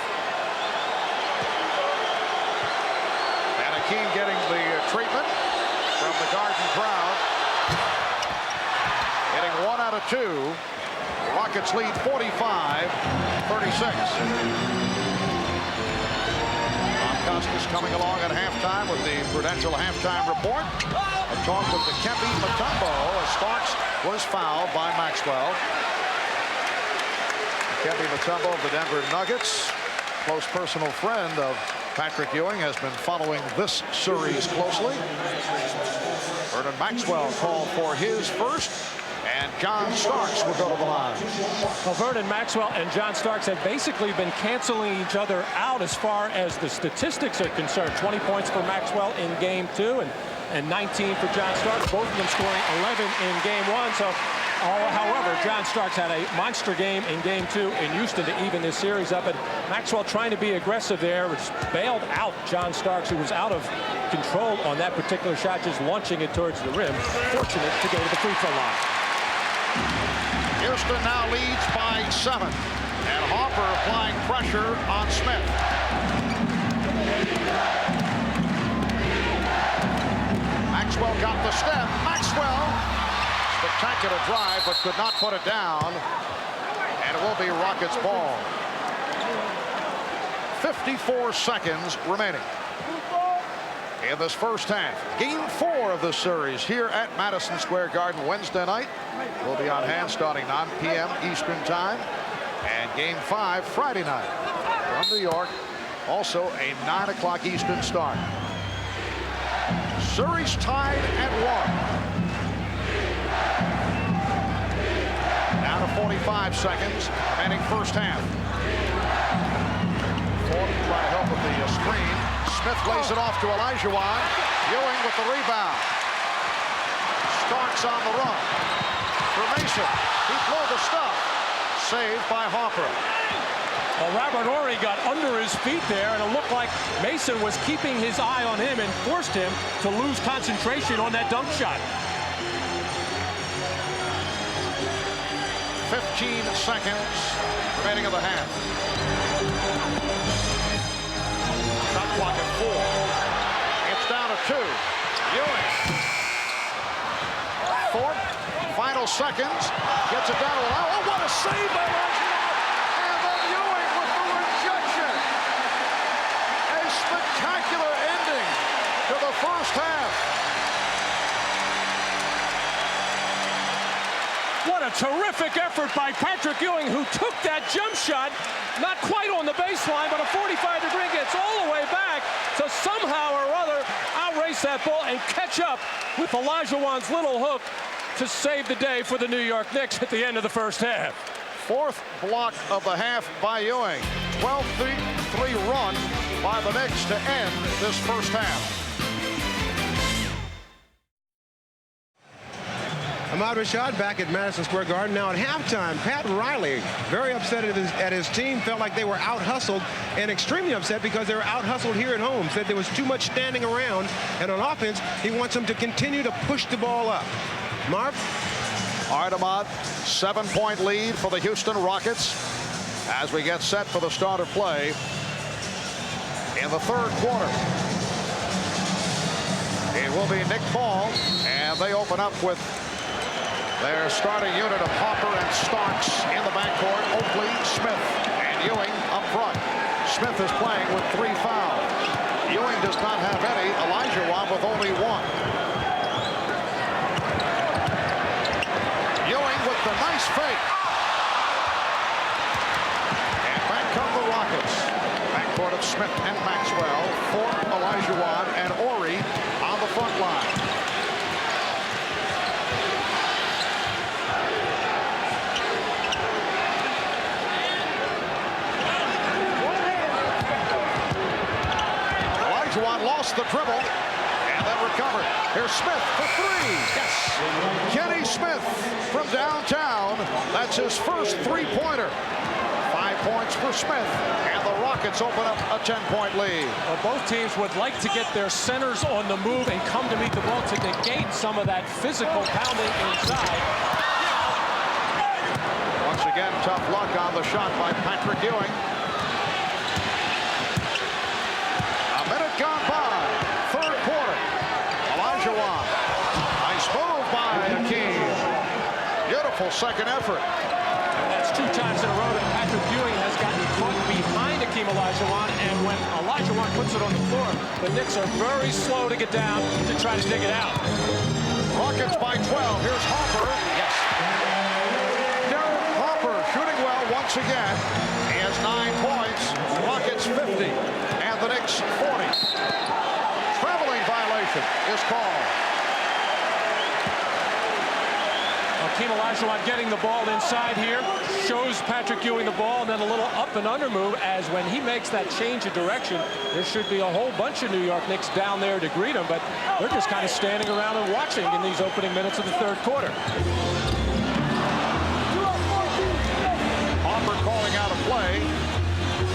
And Hakeem getting the treatment from the Garden crowd. Hitting 1 out of 2. The Rockets lead 45-36. Costas coming along at halftime with the Prudential halftime report. A talk with the Kempe Mutombo as Starks was fouled by Maxwell. Kempe Mutombo of the Denver Nuggets, close personal friend of Patrick Ewing, has been following this series closely. Vernon Maxwell called for his first, and John Starks will go to the line. Well, Vernon Maxwell and John Starks have basically been canceling each other out as far as the statistics are concerned. 20 points for Maxwell in game 2 and 19 for John Starks, both of them scoring 11 in game 1. So, however, John Starks had a monster game in game 2 in Houston to even this series up. And Maxwell trying to be aggressive there, which bailed out John Starks, who was out of control on that particular shot, just launching it towards the rim. Fortunate to go to the free throw line. Houston now leads by 7, and Harper applying pressure on Smith. Maxwell got the step. Maxwell, spectacular drive, but could not put it down, and it will be Rockets ball. 54 seconds remaining in this first half. Game 4 of this series here at Madison Square Garden Wednesday night. Will be on hand starting 9 p.m. Eastern time. And Game 5 Friday night from New York. Also a 9 o'clock Eastern start. Series tied at 1. Down to 45 seconds remaining first half. Thorpe trying to help with the screen. Smith lays it off to Olajuwon. Ewing with the rebound. Starks on the run. For Mason. He blew the stuff. Saved by Harper. Well, Robert Horry got under his feet there, and it looked like Mason was keeping his eye on him and forced him to lose concentration on that dunk shot. 15 seconds remaining of the half. Shot clock at 4. It's down to 2. Ewing. Thorpe. Final seconds. Gets it down to oh, what a save by Olajuwon. And then Ewing with the rejection. A spectacular ending to the first half. What a terrific effort by Patrick Ewing, who took that jump shot, not quite on the baseline, but a 45-degree, gets all the way back to somehow or other outrace that ball and catch up with Olajuwon's little hook to save the day for the New York Knicks at the end of the first half. Fourth block of the half by Ewing. 12-3 run by the Knicks to end this first half. Ahmad Rashad back at Madison Square Garden. Now at halftime, Pat Riley, very upset at his team, felt like they were out-hustled, and extremely upset because they were out-hustled here at home. Said there was too much standing around, and on offense, he wants them to continue to push the ball up. Marv? All right, Ahmad, 7-point lead for the Houston Rockets as we get set for the start of play in the third quarter. It will be Nick Ball, and they open up with their starting unit of Hopper and Starks in the backcourt. Oakley, Smith, and Ewing up front. Smith is playing with 3 fouls. Ewing does not have any. Olajuwon with only 1. Ewing with the nice fake. And back come the Rockets. Backcourt of Smith and Maxwell. Thorpe, Olajuwon, and Ori on the front line. Lost the dribble and then recovered. Here's Smith for 3. Yes. Kenny Smith from downtown. That's his first 3-pointer. 5 points for Smith, and the Rockets open up a 10-point lead. Well, both teams would like to get their centers on the move and come to meet the ball to negate some of that physical pounding inside. Once again, tough luck on the shot by Patrick Ewing. Gone by. Third quarter. Olajuwon. Nice move by Hakeem. Beautiful second effort. And that's 2 times in a row that Patrick Ewing has gotten caught behind Hakeem Olajuwon, and when Olajuwon puts it on the floor, the Knicks are very slow to get down to try to dig it out. Rockets by 12. Here's Hopper. Yes. Derek Hopper shooting well once again. He has 9 points. Rockets 50. And the Knicks 40. Traveling violation is called. Hakeem Olajuwon getting the ball inside here, shows Patrick Ewing the ball, and then a little up and under move, as when he makes that change of direction, there should be a whole bunch of New York Knicks down there to greet him, but they're just kind of standing around and watching in these opening minutes of the third quarter. Hopper calling out a play.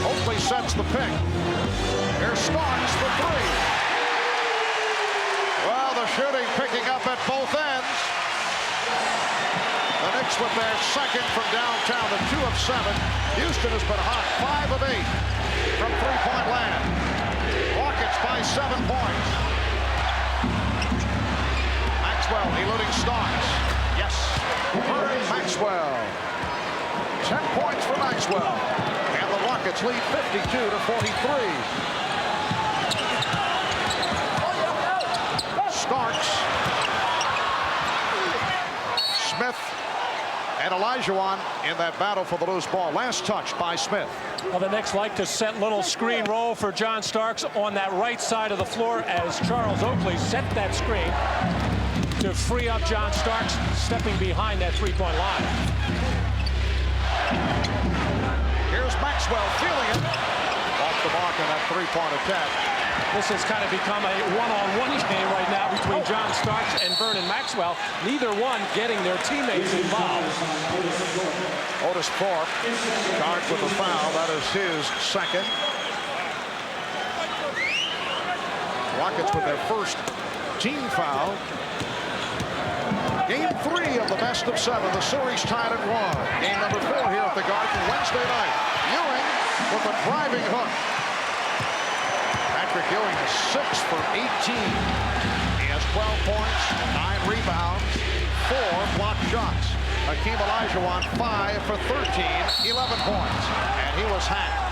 Oakley sets the pick. Here's Starks for 3. Well, the shooting picking up at both ends. The Knicks with their second from downtown, the 2 of 7. Houston has been hot, 5 of 8 from 3-point land. Rockets by 7 points. Maxwell eluding Starks. Yes. Maxwell. 10 points for Maxwell. And the Rockets lead 52-43. Starks, Smith, and Olajuwon in that battle for the loose ball. Last touch by Smith. Well, the Knicks like to set little screen roll for John Starks on that right side of the floor as Charles Oakley set that screen to free up John Starks stepping behind that 3-point line. Here's Maxwell feeling it. Off the mark on that 3-point attack. This has kind of become a one-on-one game right now between John Starks and Vernon Maxwell. Neither one getting their teammates involved. Otis Thorpe charged with a foul. That is his second. Rockets with their first team foul. Game 3 of the best of 7. The series tied at 1. Game number 4 here at the Garden Wednesday night. Ewing with a driving hook. Patrick Ewing is 6 for 18. He has 12 points, 9 rebounds, 4 blocked shots. Hakeem Olajuwon 5 for 13, 11 points, and he was hacked.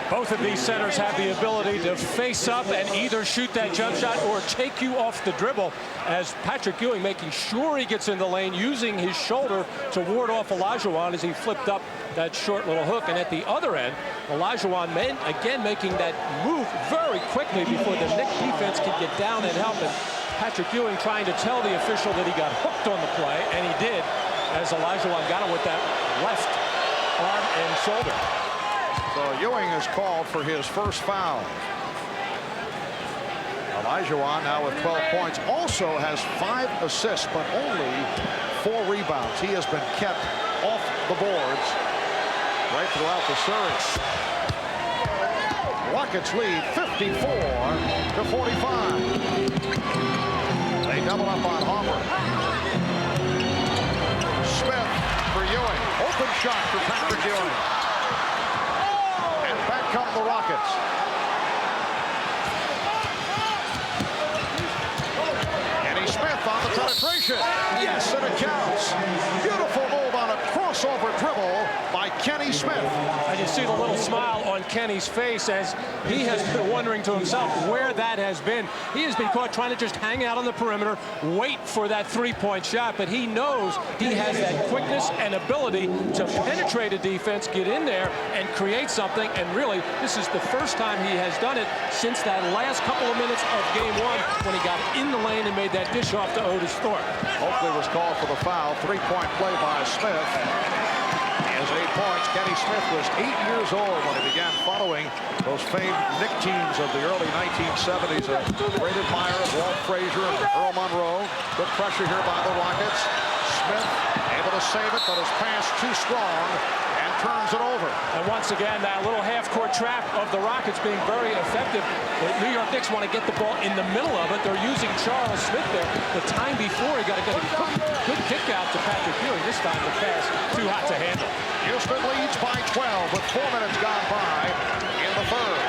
Both of these centers have the ability to face up and either shoot that jump shot or take you off the dribble, as Patrick Ewing making sure he gets in the lane, using his shoulder to ward off Olajuwon as he flipped up that short little hook. And at the other end, Olajuwon again making that move very quickly before the Knicks defense could get down and help him. Patrick Ewing trying to tell the official that he got hooked on the play, and he did, as Olajuwon got him with that left arm and shoulder. So Ewing is called for his first foul. Olajuwon now with 12 points, also has 5 assists, but only 4 rebounds. He has been kept off the boards right throughout the series. Rockets lead 54-45. They double up on Hopper. Smith for Ewing. Open shot for Patrick Ewing. And back come the Rockets. Smith on the penetration. Yes, and it counts. Beautiful move on a crossover dribble by Kenny Smith. And you see the little smile on Kenny's face as he has been wondering to himself where that has been. He has been caught trying to just hang out on the perimeter, wait for that three-point shot, but he knows he has that quickness and ability to penetrate a defense, get in there, and create something. And really, this is the first time he has done it since that last couple of minutes of game 1 when he got in the lane and made that dish off to Otis Thorpe. Oakley was called for the foul. 3-point play by Smith. He has 8 points. Kenny Smith was 8 years old when he began following those famed Knicks teams of the early 1970s. A great admirer of Walt Frazier and Earl Monroe. Good pressure here by the Rockets. Smith able to save it, but his pass too strong and turns it over. And once again, that little half-court trap of the Rockets being very effective. The New York Knicks want to get the ball in the middle of it. They're using Charles Smith there. The time before, he got to get a good kick out to Patrick Ewing. This time the pass too hot to handle. Houston leads by 12 with 4 minutes gone by in the third.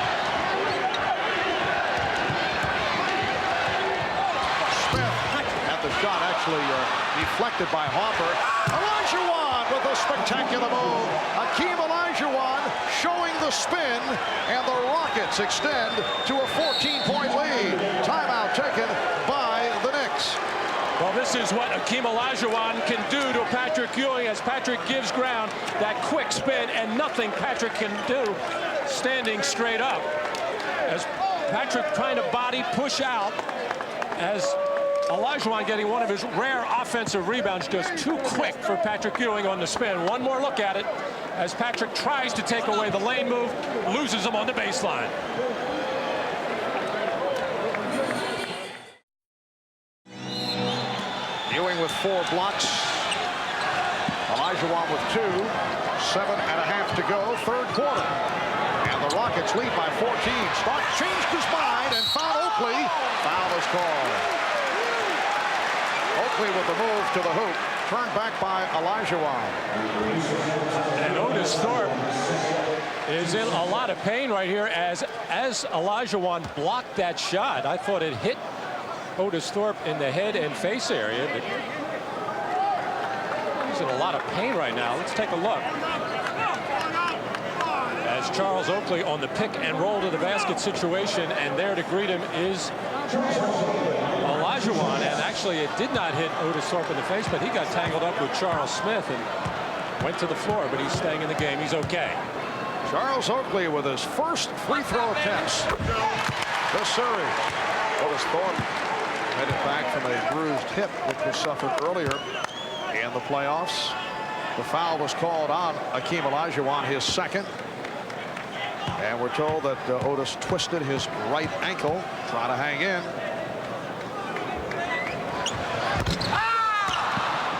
Smith had the shot actually deflected by Hopper. Olajuwon with a spectacular move. Hakeem Olajuwon showing the spin, and the Rockets extend to a 14-point lead. Timeout taken by the Knicks. Well, this is what Hakeem Olajuwon can do to Patrick Ewing as Patrick gives ground. That quick spin, and nothing Patrick can do standing straight up. As Patrick trying to body push out, as Olajuwon getting one of his rare offensive rebounds, just too quick for Patrick Ewing on the spin. One more look at it as Patrick tries to take away the lane move, loses him on the baseline. Ewing with 4 blocks. Olajuwon with 2. 7.5 to go, third quarter. And the Rockets lead by 14. Stark changed his mind and found Oakley. Foul is called. Oakley with the move to the hoop. Turned back by Olajuwon. And Otis Thorpe is in a lot of pain right here as Olajuwon blocked that shot. I thought it hit Otis Thorpe in the head and face area. But he's in a lot of pain right now. Let's take a look. As Charles Oakley on the pick and roll to the basket situation, and there to greet him is Olajuwon. And actually it did not hit Otis Thorpe in the face, but he got tangled up with Charles Smith and went to the floor, but he's staying in the game. He's okay. Charles Oakley with his first free throw attempts this series. Otis Thorpe headed back from a bruised hip, which was suffered earlier in the playoffs. The foul was called on Hakeem Olajuwon, his second. And we're told that Otis twisted his right ankle, trying to hang in.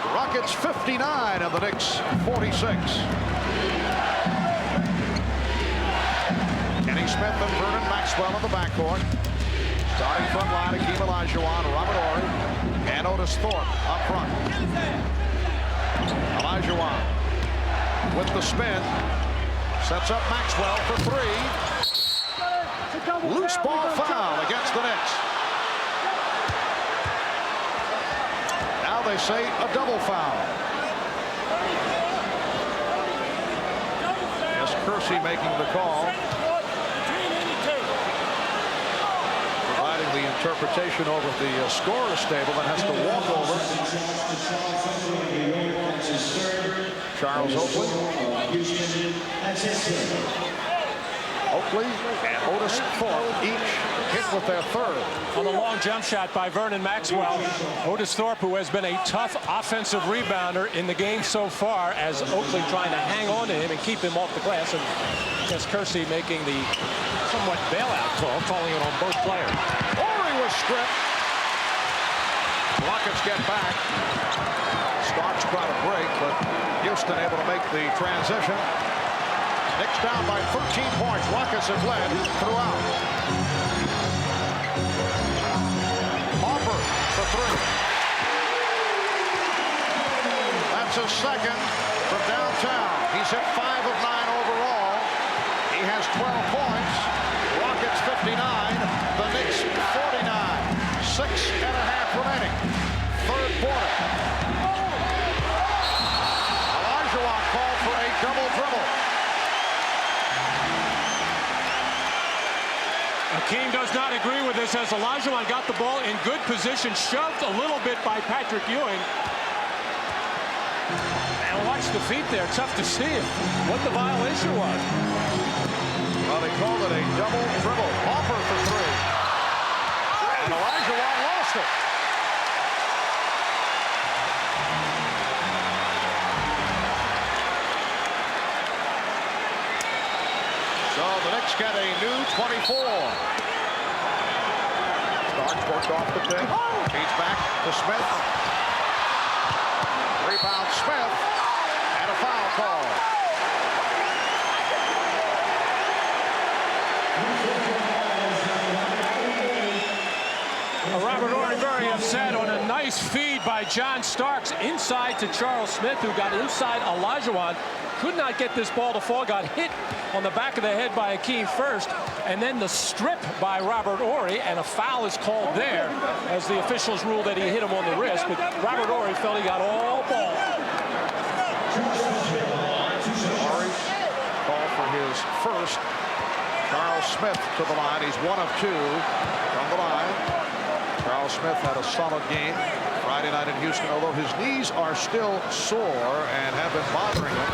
The Rockets 59 and the Knicks 46. Kenny Smith and Vernon Maxwell in the backcourt. Starting front line, Hakeem Olajuwon, Robert Horry, and Otis Thorpe up front. Olajuwon with the spin. Sets up Maxwell for 3. Loose ball foul against the Knicks. Now they say a double foul. Yes, Kersey making the call. The interpretation over at the scorer's table that has to walk over. Charles Oakley. Oakley and Otis Thorpe each hit with their third. On the long jump shot by Vernon Maxwell, Otis Thorpe, who has been a tough offensive rebounder in the game so far, as Oakley trying to hang on to him and keep him off the glass, and Jess Kersey making the somewhat bailout call, calling it on both players. Horry was stripped. Rockets get back. Starks try to break, but Houston able to make the transition. Knicks down by 13 points. Rockets have led throughout. Harper for three. That's his second from downtown. He's hit 5 of 9 overall. He has 12 points. Rockets 59. The Knicks 49. 6.5 remaining. Third quarter. Olajuwon called for a double dribble. Hakeem does not agree with this, as Olajuwon got the ball in good position, shoved a little bit by Patrick Ewing. And watch the feet there. Tough to see what the violation was. Well, they called it a double dribble. Harper for three. And Olajuwon lost it. So the Knicks get a new 24. Starks worked off the pick. Feeds back to Smith. Rebound Smith. And a foul call. Robert Horry very upset on a nice feed by John Starks inside to Charles Smith, who got inside Olajuwon. Could not get this ball to fall. Got hit on the back of the head by Hakeem first, and then the strip by Robert Horry, and a foul is called there as the officials ruled that he hit him on the wrist, but Robert Horry felt he got all ball. Horry called for his first. Charles Smith to the line. He's 1 of 2 from the line. Charles Smith had a solid game Friday night in Houston, although his knees are still sore and have been bothering him.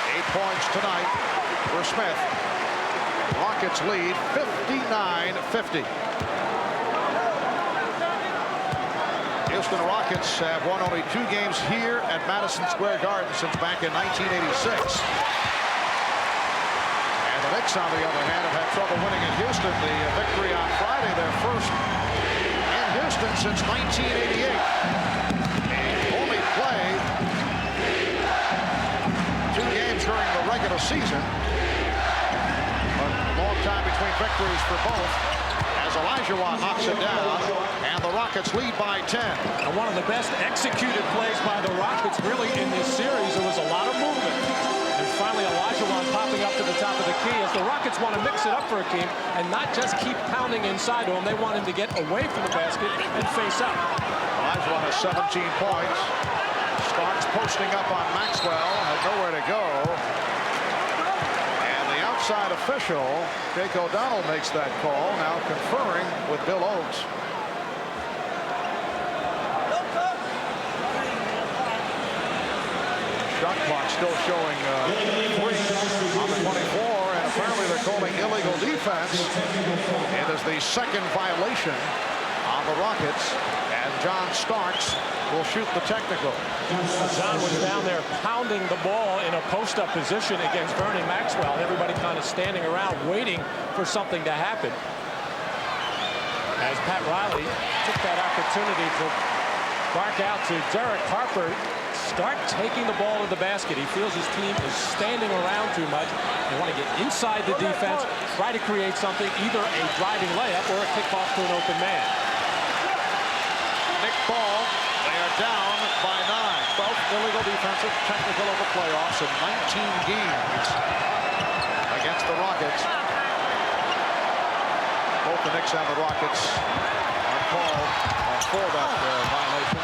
8 points tonight for Smith. Rockets lead 59-50. Houston Rockets have won only 2 games here at Madison Square Garden since back in 1986. And the Knicks, on the other hand, have had trouble winning in Houston. The victory on Friday, their first in Houston since 1988. And only played 2 games during the regular season. But a long time between victories for both, as Olajuwon knocks it down, and the Rockets lead by 10. And one of the best executed plays by the Rockets really in this series. There was a lot of movement. And finally, Olajuwon popping up to the top of the key, as the Rockets want to mix it up for Hakeem and not just keep pounding inside to him. They want him to get away from the basket and face up. Olajuwon has 17 points. Starks posting up on Maxwell, had nowhere to go. And the outside official, Jake O'Donnell, makes that call, now conferring with Bill Oates. Shot clock still showing 3 on the 24, and apparently they're calling illegal defense. It is the second violation on the Rockets, and John Starks will shoot the technical. John was down there pounding the ball in a post-up position against Vernon Maxwell. Everybody kind of standing around waiting for something to happen. As Pat Riley took that opportunity to bark out to Derek Harper, start taking the ball to the basket. He feels his team is standing around too much. They want to get inside the defense, try to create something, either a driving layup or a kickoff to an open man. Nick ball, they are down by 9. 12th illegal defensive technical of the playoffs in 19 games against the Rockets. Both the Knicks and the Rockets are called for that violation,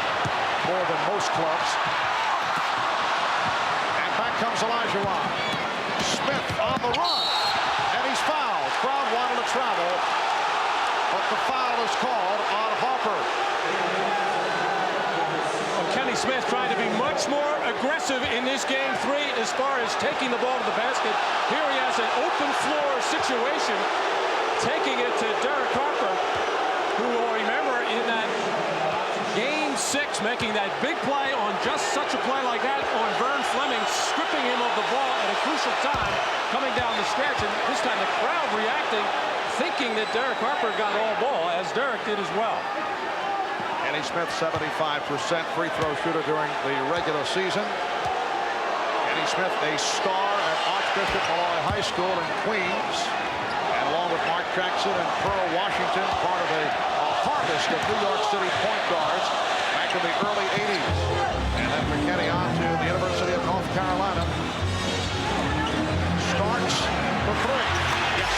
more than most clubs. And back comes Olajuwon. Smith on the run, and he's fouled. Crowd wanted to travel, but the foul is called on Harper. Kenny Smith trying to be much more aggressive in this game 3 as far as taking the ball to the basket. Here he has an open floor situation, taking it to Derek Harper, who will remember in that game 6 making that big play on just such a play like that on Vern Fleming, stripping him of the ball at a crucial time coming down the stretch, and this time the crowd reacting, thinking that Derek Harper got all ball, as Derek did as well. Kenny Smith, 75% free throw shooter during the regular season. Kenny Smith, a star at Archbishop Malloy High School in Queens, and along with Mark Jackson and Pearl Washington, part of a harvest of New York City point guards back in the early 80s. And then for Kenny on to the University of North Carolina. Starks for 3. Yes.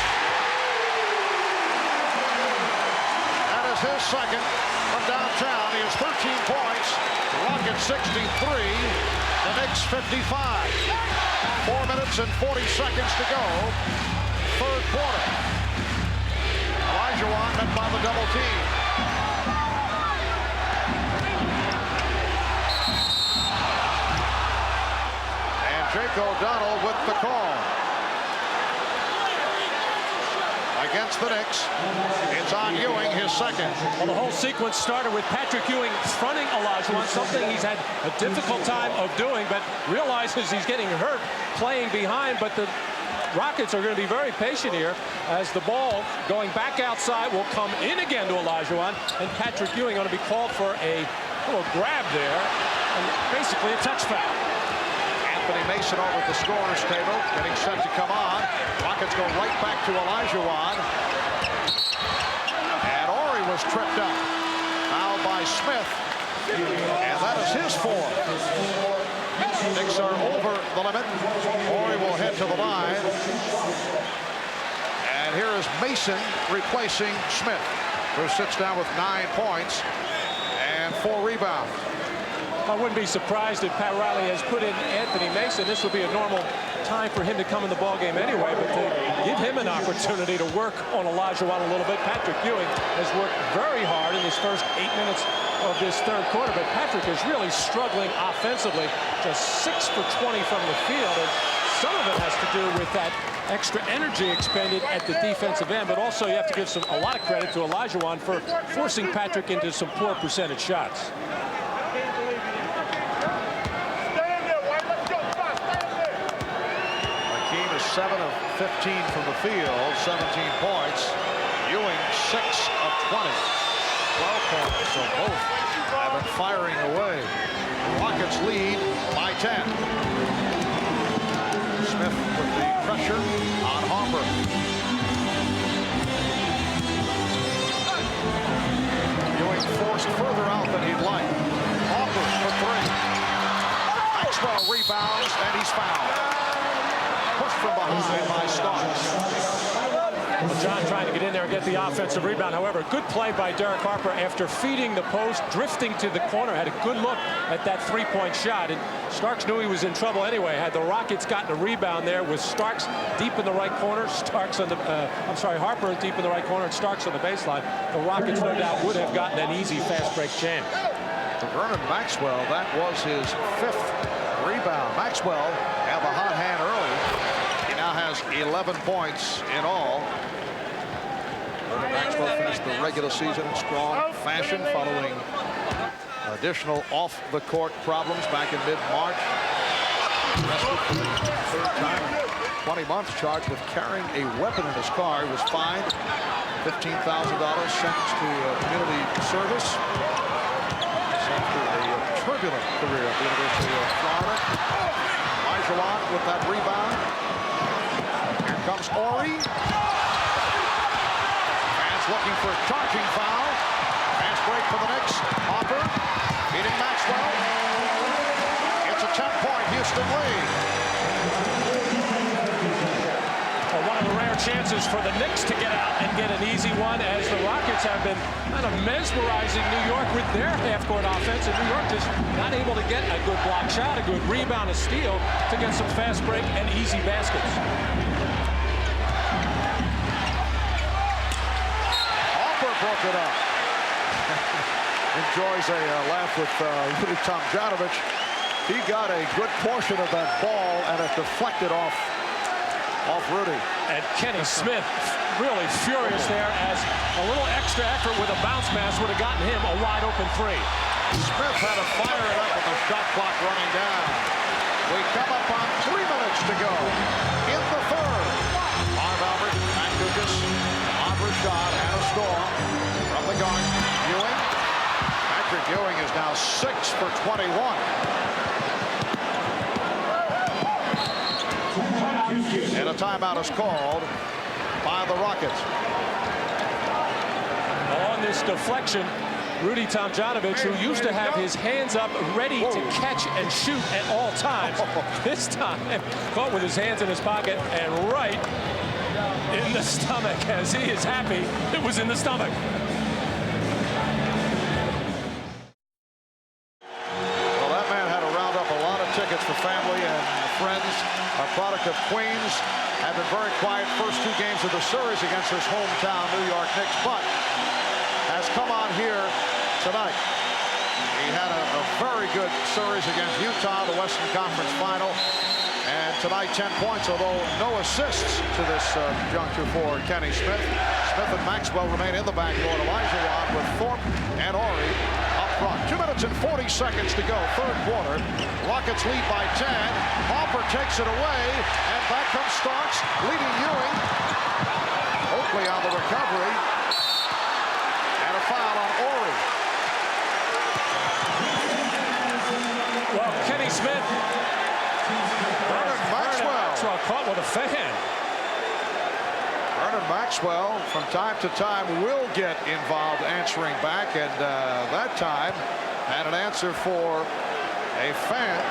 That is his second from downtown. He has 13 points. Rockets 63. The Knicks 55. 4 minutes and 40 seconds to go. Third quarter. Olajuwon met by the double team. And Jake O'Donnell with the call. Against the Knicks, it's on Ewing, his second. Well, the whole sequence started with Patrick Ewing fronting Olajuwon, something he's had a difficult time of doing, but realizes he's getting hurt playing behind. But the Rockets are going to be very patient here as the ball going back outside will come in again to Olajuwon, and Patrick Ewing going to be called for a little grab there and basically a touch foul. Anthony Mason over at the scorer's table, getting set to come on. Rockets go right back to Olajuwon. And Ori was tripped up. Fouled by Smith. And that is his 4th. Knicks are over the limit. Ori will head to the line. And here is Mason replacing Smith, who sits down with 9 points and 4 rebounds. I wouldn't be surprised if Pat Riley has put in Anthony Mason. This would be a normal time for him to come in the ballgame anyway, but to give him an opportunity to work on Olajuwon a little bit. Patrick Ewing has worked very hard in his first 8 minutes of this third quarter, but Patrick is really struggling offensively, just 6 for 20 from the field, and some of it has to do with that extra energy expended at the defensive end, but also you have to give a lot of credit to Olajuwon for forcing Patrick into some poor percentage shots. Hakeem is 7 of 15 from the field, 17 points. Ewing 6 of 20, 12 points. So both have been firing away. The Rockets lead by 10. Smith with the pressure on Harper. Ewing forced further out than he'd like. Harper for 3. Maxwell rebounds and he's fouled. Pushed from behind by Starks. Well, John trying to get in there and get the offensive rebound. However, good play by Derek Harper after feeding the post, drifting to the corner, had a good look at that 3-point shot. And Starks knew he was in trouble anyway. Had the Rockets gotten a rebound there with Starks deep in the right corner, Harper deep in the right corner and Starks on the baseline, the Rockets no doubt would have gotten an easy fast break chance. To Vernon Maxwell, that was his 5th rebound. Maxwell had the hot hand early. He now has 11 points in all. Vernon Maxwell finished the regular season in strong fashion following additional off-the-court problems back in mid-March. Arrested for the 3rd time in 20 months, charged with carrying a weapon in his car. He was fined $15,000, sentenced to community service. After a turbulent career at the University of Florida. Olajuwon with that rebound. Here comes Ori. Fans looking for a charging foul. Fast break for the Knicks. Harper beating Maxwell. It's a 10-point Houston lead. Well, one of the rare chances for the Knicks to get out and get an easy one, as the Rockets have been kind of mesmerizing New York with their half-court offense, and New York just not able to get a good block shot, a good rebound, a steal to get some fast break and easy baskets. Harper broke it up. enjoys a laugh with Rudy Tomjanovich. He got a good portion of that ball, and it deflected off Rudy. And Kenny Smith really furious there, as a little extra effort with a bounce pass would have gotten him a wide open three. Smith had to fire it up with the shot clock running down. We come up on 3 minutes to go in the third. Marv Albert, Matt Dukas, on Rashad, and a storm from the guard. Ewing. Patrick Ewing is now 6 for 21. And a timeout is called by the Rockets. On this deflection, Rudy Tomjanovich, who used to have his hands up ready to catch and shoot at all times, this time caught with his hands in his pocket and right in the stomach, as he is happy it was in the stomach. Well, that man had to round up a lot of tickets for family and friends. A product of Queens. Had been very quiet first 2 games of the series against his hometown New York Knicks, but has come on here tonight. He had a very good series against Utah, the Western Conference Final, and tonight 10 points, although no assists to this juncture for Kenny Smith. Smith and Maxwell remain in the backcourt. Olajuwon with Thorpe and Horry up front. 2 minutes and 40 seconds to go, third quarter. Rockets lead by 10. Hopper takes it away, and back comes Starks, leading Ewing. Oakley on the recovery. And a foul on Horry. Well, Kenny Smith. Vernon Maxwell caught with a fan. Vernon Maxwell, from time to time, will get involved answering back, and that time had an answer for a fan.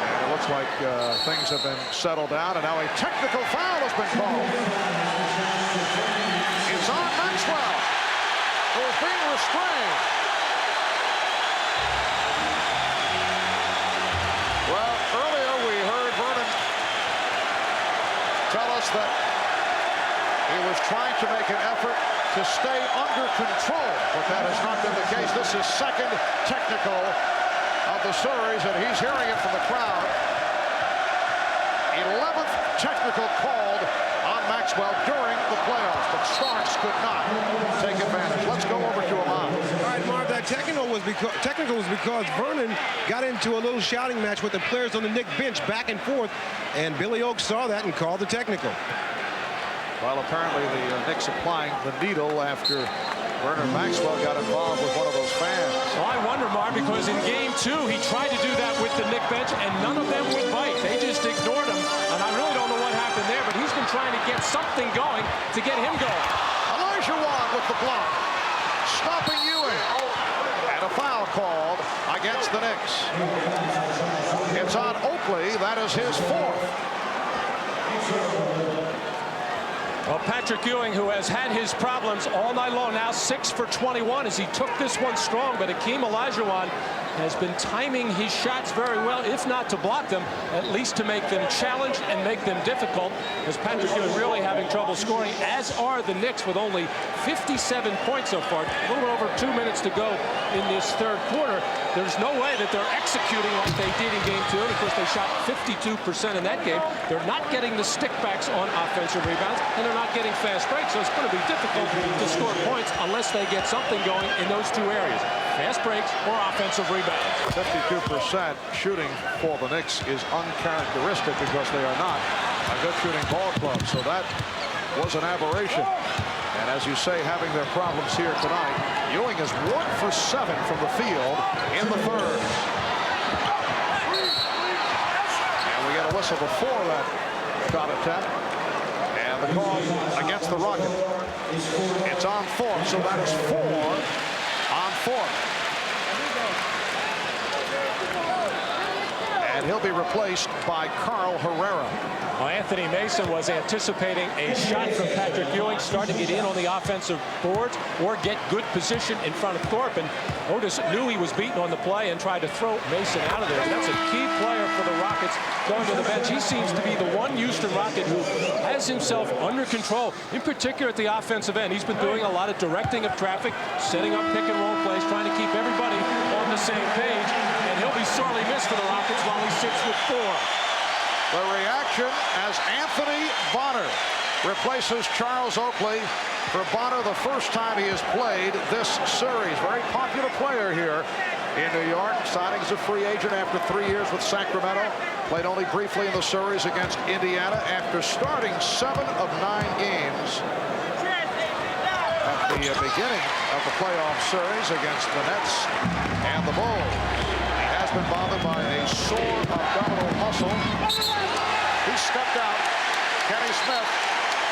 And it looks like things have been settled down, and now a technical foul has been called. It's on Maxwell, who is being restrained. Well, earlier we heard Vernon tell us that he was trying to make an effort to stay under control, but that has not been the case. This is second technical of the series, and he's hearing it from the crowd. 11th technical called on Maxwell during the playoffs, but Starks could not take advantage. Let's go over to Ahmad. All right, Marv, that technical was because Vernon got into a little shouting match with the players on the Knicks bench back and forth, and Billy Oaks saw that and called the technical. Well, apparently the Knicks applying the needle after Vernon Maxwell got involved with one of those fans. Well, I wonder, Marv, because in game 2 he tried to do that with the Knick bench, and none of them would bite. They just ignored him, and I really don't know what happened there, but he's been trying to get something going to get him going. Olajuwon with the block, stopping Ewing, and a foul called against the Knicks. It's on Oakley. That is his 4th. Well, Patrick Ewing, who has had his problems all night long, now 6 for 21 as he took this one strong, but Hakeem Olajuwon has been timing his shots very well, if not to block them, at least to make them challenged and make them difficult, as Patrick Ewing really having trouble scoring, as are the Knicks with only 57 points so far. A little over 2 minutes to go in this third quarter. There's no way that they're executing like they did in game 2. And of course, they shot 52% in that game. They're not getting the stickbacks on offensive rebounds, and they're not getting fast breaks. So it's going to be difficult to score points unless they get something going in those 2 areas: fast breaks or offensive rebounds. 52% shooting for the Knicks is uncharacteristic because they are not a good shooting ball club. So that was an aberration. And as you say, having their problems here tonight, Ewing is 1 for 7 from the field in the third. And we get a whistle before that shot attempt. And the call against the Rockets. It's on Thorpe, so that is 4 on Thorpe. And he'll be replaced by Carl Herrera. Well, Anthony Mason was anticipating a shot from Patrick Ewing, starting to get in on the offensive boards or get good position in front of Thorpe. And Otis knew he was beaten on the play and tried to throw Mason out of there. That's a key player for the Rockets going to the bench. He seems to be the one Houston Rocket who has himself under control, in particular at the offensive end. He's been doing a lot of directing of traffic, setting up pick and roll plays, trying to keep everybody on the same page. And he'll be sorely missed for the Rockets while he sits with 4. The reaction as Anthony Bonner replaces Charles Oakley. For Bonner, the first time he has played this series. Very popular player here in New York. Signing as a free agent after 3 years with Sacramento. Played only briefly in the series against Indiana after starting 7 of 9 games at the beginning of the playoff series against the Nets and the Bulls. He has been bothered by a sore abdominal muscle. He stepped out. Kenny Smith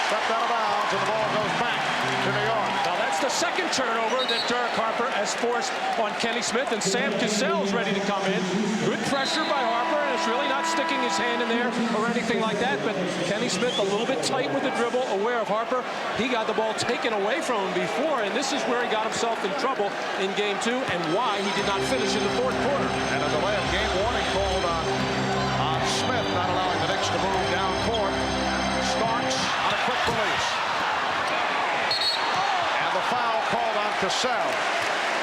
stepped out of bounds, and the ball goes back to New York. Now that's the second turnover that Derek Harper has forced on Kenny Smith, and Sam Cassell's ready to come in. Good pressure by Harper, and it's really not sticking his hand in there or anything like that, but Kenny Smith a little bit tight with the dribble, aware of Harper. He got the ball taken away from him before, and this is where he got himself in trouble in Game 2 and why he did not finish in the 4th quarter. And a delay of game warning called on Smith, not allowing the Knicks to move down court. Starks on a quick release. And the foul called on Cassell.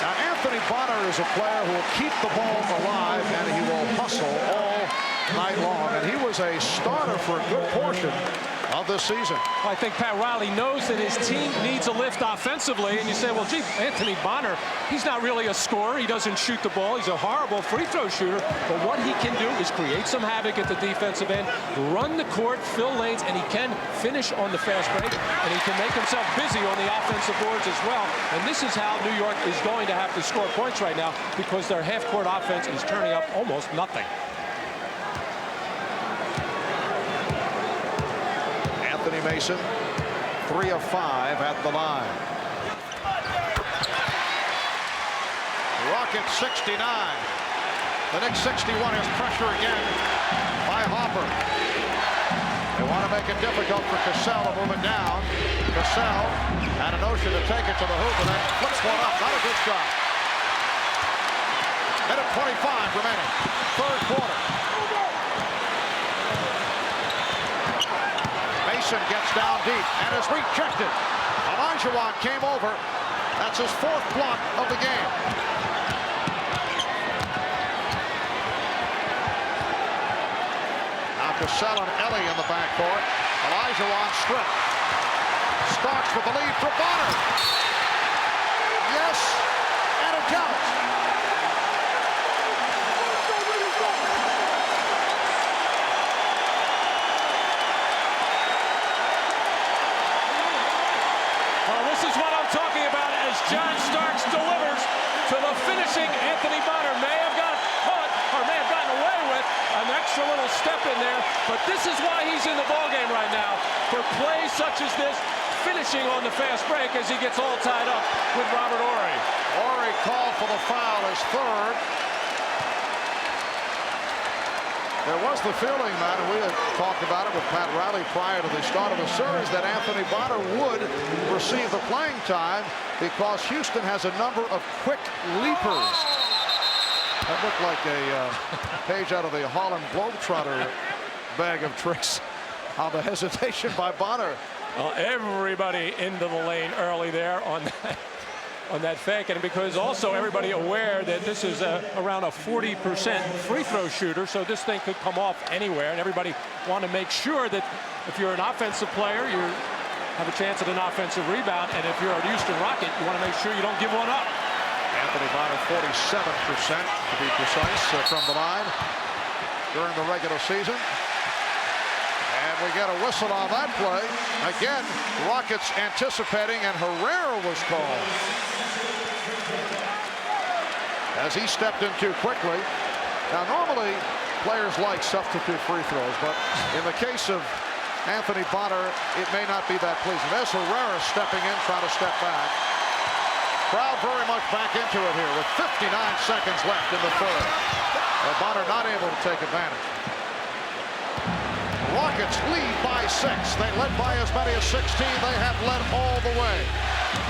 Now, Anthony Bonner is a player who will keep the ball alive, and he will hustle all night long. And he was a starter for a good portion of this season. Well, I think Pat Riley knows that his team needs a lift offensively, and you say, well, gee, Anthony Bonner, he's not really a scorer. He doesn't shoot the ball. He's a horrible free throw shooter, but what he can do is create some havoc at the defensive end, run the court, fill lanes, and he can finish on the fast break, and he can make himself busy on the offensive boards as well. And this is how New York is going to have to score points right now, because their half-court offense is turning up almost nothing. Anthony Mason, 3 of 5 at the line. Rockets 69. The Knicks 61. Is pressure again by Harper. They want to make it difficult for Cassell to move it down. Cassell had a notion to take it to the hoop and then flips one up. Not a good shot. Minute 25 remaining. 3rd quarter. Mason gets down deep and is rejected. Olajuwon came over. That's his 4th block of the game. Now Cassell and Ellie in the backcourt. Olajuwon stripped. Starks with the lead for Bonner. Yes, and it counts. This is what I'm talking about as John Starks delivers to the finishing Anthony Bonner. May have got caught or may have gotten away with an extra little step in there, but this is why he's in the ballgame right now, for plays such as this, finishing on the fast break as he gets all tied up with Robert Horry. Horry called for the foul, his 3rd. There was the feeling, man, and we had talked about it with Pat Riley prior to the start of the series, that Anthony Bonner would receive the playing time because Houston has a number of quick leapers. That looked like a page out of the Harlem Globetrotter bag of tricks on the hesitation by Bonner. Well, everybody into the lane early there on that fake, and because also everybody aware that this is around a 40% free throw shooter, so this thing could come off anywhere, and everybody want to make sure that if you're an offensive player, you have a chance at an offensive rebound, and if you're a Houston Rocket, you want to make sure you don't give one up. Anthony Bonner 47% to be precise from the line during the regular season. And we get a whistle on that play. Again, Rockets anticipating, and Herrera was called as he stepped in too quickly. Now, normally, players like substitute free throws, but in the case of Anthony Bonner, it may not be that pleasing. There's Herrera stepping in, trying to step back. Crowd very much back into it here with 59 seconds left in the third. Bonner not able to take advantage. Rockets lead by 6. They led by as many as 16. They have led all the way.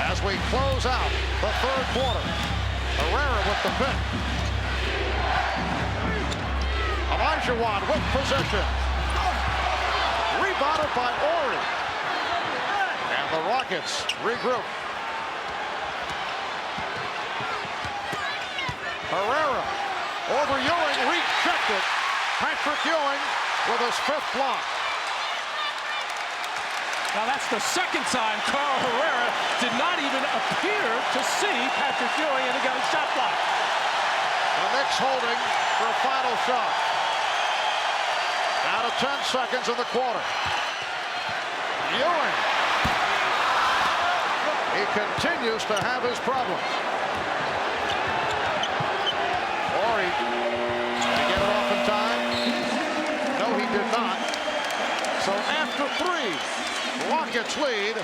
As we close out the third quarter, Herrera with the pick. Olajuwon with possession. Rebounded by Ori. And the Rockets regroup. Herrera over Ewing, rejected. Patrick Ewing with his 5th block. Now that's the second time Carl Herrera did not even appear to see Patrick Ewing, and he got a shot block. The Knicks holding for a final shot. Down to 10 seconds in the quarter. Ewing. He continues to have his problems. Ori, did he get it off in time? No, he did not. So after 3, Rockets lead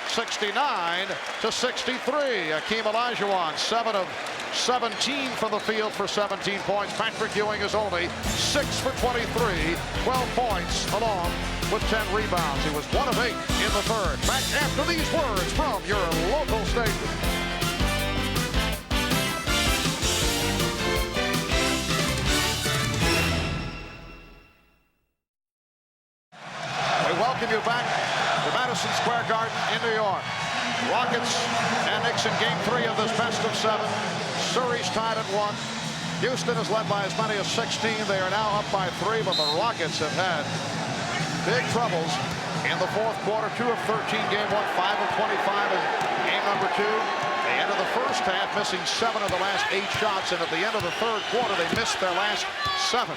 69 to 63. Hakeem Olajuwon, 7 of 17 from the field for 17 points. Patrick Ewing is only 6 for 23, 12 points along with 10 rebounds. He was 1 of 8 in the third. Back after these words from your local station. We welcome you back to Madison Square Garden in New York. Rockets and Knicks in game 3 of this best of 7. Surrey's tied at 1. Houston is led by as many as 16. They are now up by 3, but the Rockets have had big troubles in the fourth quarter. 2 of 13, game 1, 5 of 25 in game number 2. They ended the first half missing 7 of the last 8 shots, and at the end of the third quarter, they missed their last 7.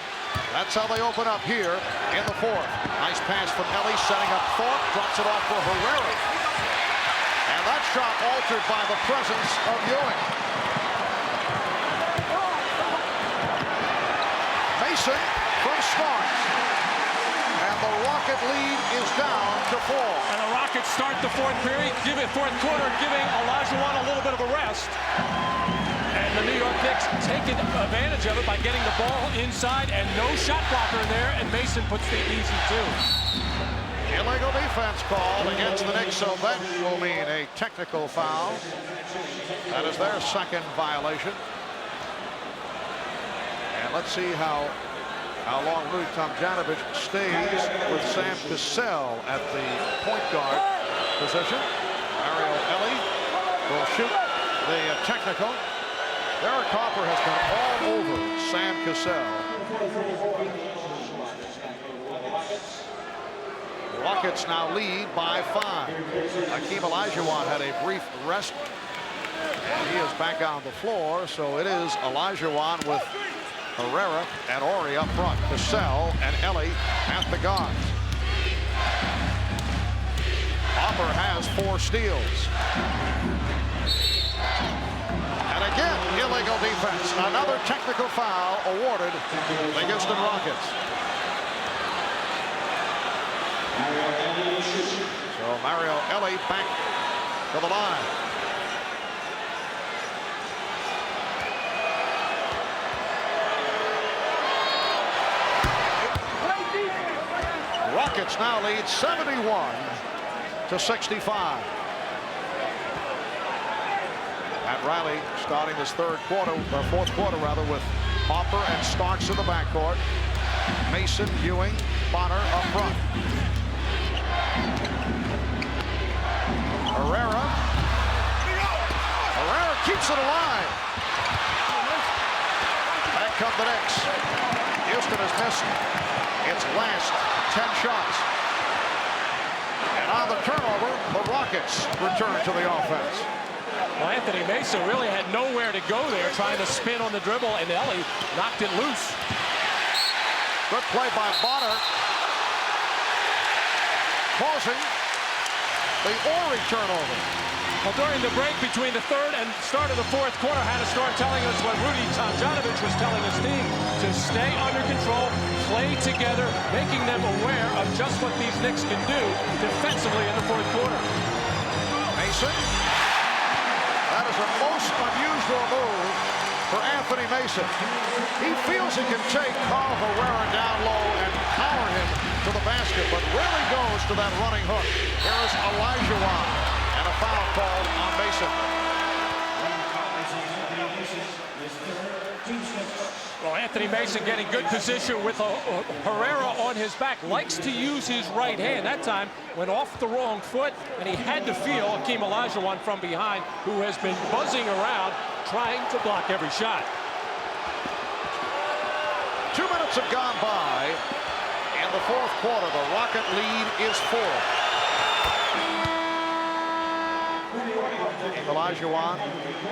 That's how they open up here in the fourth. Nice pass from Ellie, setting up Thorpe, drops it off for Herrera. And that shot altered by the presence of Ewing. Mason from Starks. And the Rocket lead is down to 4. And the Rockets start the fourth quarter, giving Olajuwon a little bit of a rest. And the New York Knicks taking advantage of it by getting the ball inside, and no shot blocker in there, and Mason puts the easy 2. Illegal defense called against the Knicks, so that will mean a technical foul. That is their second violation. And let's see how long Rudy Tomjanovich stays with Sam Cassell at the point guard position. Mario Ellie will shoot the technical. Derek Harper has been all over Sam Cassell. The Rockets now lead by 5. Hakeem Olajuwon had a brief rest, and he is back on the floor. So it is Olajuwon with Herrera and Ori up front. Cassell and Ellie at the guards. Harper has 4 steals. And again, illegal defense. Another technical foul awarded the Houston Rockets. So Mario Ellie back to the line. Rockets now lead 71 to 65. Matt Riley starting his fourth quarter rather, with Harper and Starks in the backcourt. Mason, Ewing, Bonner up front. Herrera keeps it alive. Back come the Knicks. Houston has missed its last 10 shots. And on the turnover, the Rockets return to the offense. Well, Anthony Mesa really had nowhere to go there, trying to spin on the dribble, and Ellie knocked it loose. Good play by Bonner. Causing the Ori turnover. Well, during the break between the third and start of the fourth quarter, had to start telling us what Rudy Tomjanovich was telling his team, to stay under control, play together, making them aware of just what these Knicks can do defensively in the fourth quarter. Mason. That is a most unusual move for Anthony Mason. He feels he can take Carl Herrera down low and power him to the basket, but rarely goes to that running hook. Here is Olajuwon, and a foul called on Mason. Well, Anthony Mason getting good position with Herrera on his back. Likes to use his right hand. That time went off the wrong foot, and he had to feel Hakeem Olajuwon from behind, who has been buzzing around trying to block every shot. 2 minutes have gone by. In the fourth quarter, the Rocket lead is 4. Olajuwon,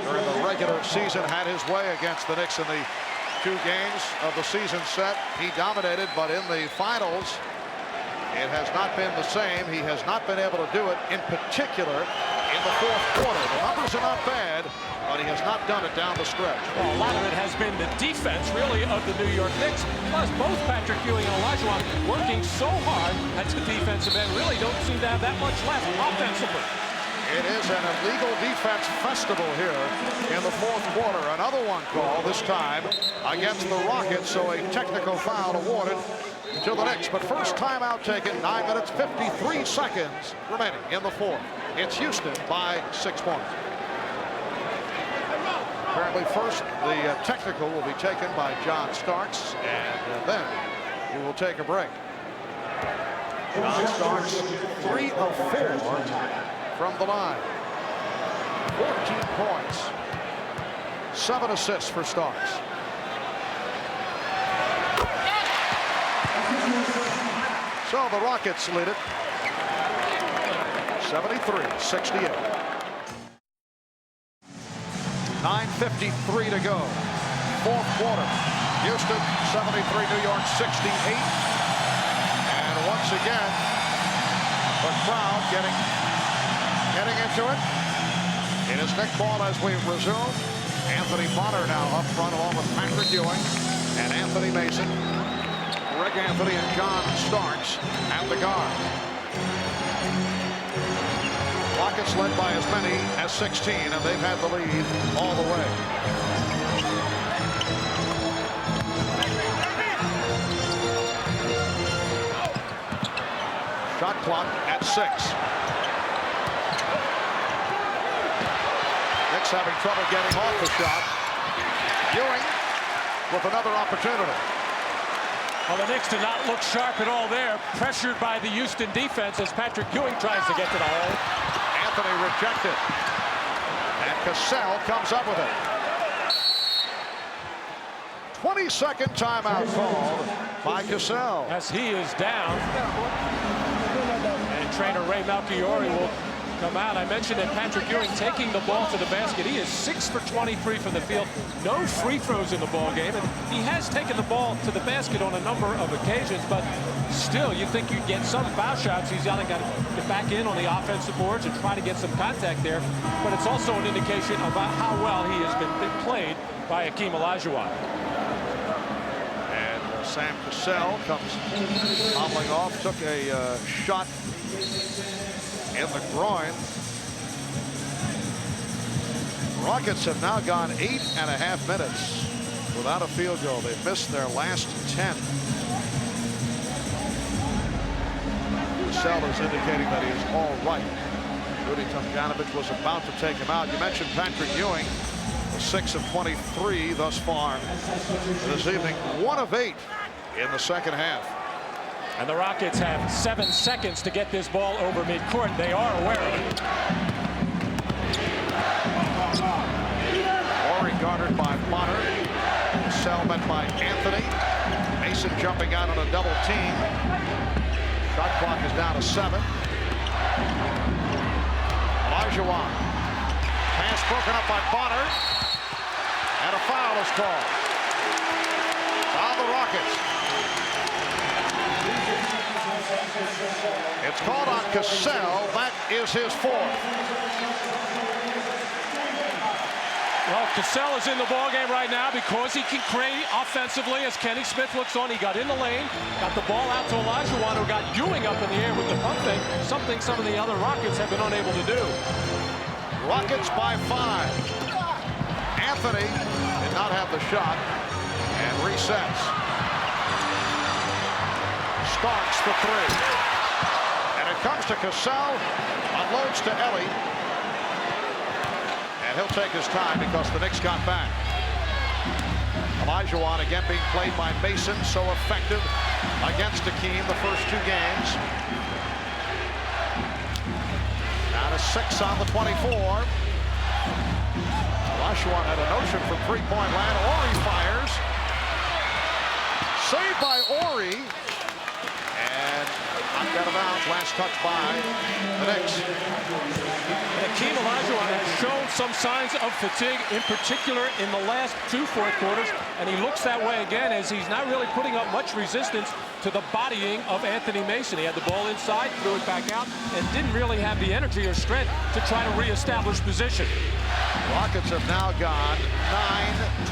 during the regular season, had his way against the Knicks in the 2 games of the season set. He dominated, but in the finals, it has not been the same. He has not been able to do it, in particular, in the fourth quarter. The numbers are not bad, but he has not done it down the stretch. Well, a lot of it has been the defense, really, of the New York Knicks. Plus, both Patrick Ewing and Olajuwon working so hard at the defensive end, really don't seem to have that much left offensively. It is an illegal defense festival here in the fourth quarter. Another one called, this time against the Rockets, so a technical foul awarded to the Knicks. But first timeout taken, 9 minutes, 53 seconds remaining in the fourth. It's Houston by 6 points. Apparently first, the technical will be taken by John Starks, and then we will take a break. John Starks, 3 of 4 from the line. 14 points, 7 assists for Starks. So the Rockets lead it 73-68. 9:53 to go. Fourth quarter. Houston 73, New York 68. And once again, the crowd getting into it. It is Nick Ball as we resume. Anthony Bonner now up front along with Patrick Ewing and Anthony Mason. Greg Anthony and John Starks at the guard. Rockets led by as many as 16, and they've had the lead all the way. Shot clock at 6. Knicks having trouble getting off the shot. Ewing with another opportunity. Well, the Knicks did not look sharp at all there. Pressured by the Houston defense as Patrick Ewing tries to get to the hole. Anthony rejected. And Cassell comes up with it. 22nd timeout called by Cassell. As he is down. And trainer Ray Malchiori will come out. I mentioned that Patrick Ewing taking the ball to the basket. He is 6 for 23 from the field. No free throws in the ball game. And he has taken the ball to the basket on a number of occasions, but still, you think you'd get some foul shots. He's got to get back in on the offensive boards and try to get some contact there. But it's also an indication about how well he has been played by Hakeem Olajuwon. And Sam Cassell comes hobbling off, took a shot in the groin. Rockets have now gone 8.5 minutes without a field goal. They've missed their last 10. Cassell is indicating that he is all right. Rudy Tomjanovich was about to take him out. You mentioned Patrick Ewing, 6 of 23 thus far this evening. 1 of 8 in the second half. And the Rockets have 7 seconds to get this ball over midcourt. They are aware of it. Horry guarded by Bonner. Cassell met by Anthony. Mason jumping out on a double team. Shot clock is down to 7. Olajuwon. Pass broken up by Bonner. And a foul is called on the Rockets. It's called on Cassell. That is his 4th. Well, Cassell is in the ballgame right now because he can create offensively as Kenny Smith looks on. He got in the lane, got the ball out to Olajuwon, who got Ewing up in the air with the pump fake, something some of the other Rockets have been unable to do. Rockets by 5. Anthony did not have the shot and resets. Starks for 3. And it comes to Cassell, unloads to Ellie. And he'll take his time because the Knicks got back. Olajuwon again being played by Mason, so effective against Hakeem the first 2 games. Down to 6 on the 24. Olajuwon had a notion from three-point land. Ori fires. Saved by Ori. And knocked out of bounds. Last touch by the Knicks. Hakeem Olajuwon has shown some signs of fatigue, in particular in the last 2 fourth quarters, and he looks that way again as he's not really putting up much resistance to the bodying of Anthony Mason. He had the ball inside, threw it back out, and didn't really have the energy or strength to try to reestablish position. Rockets have now gone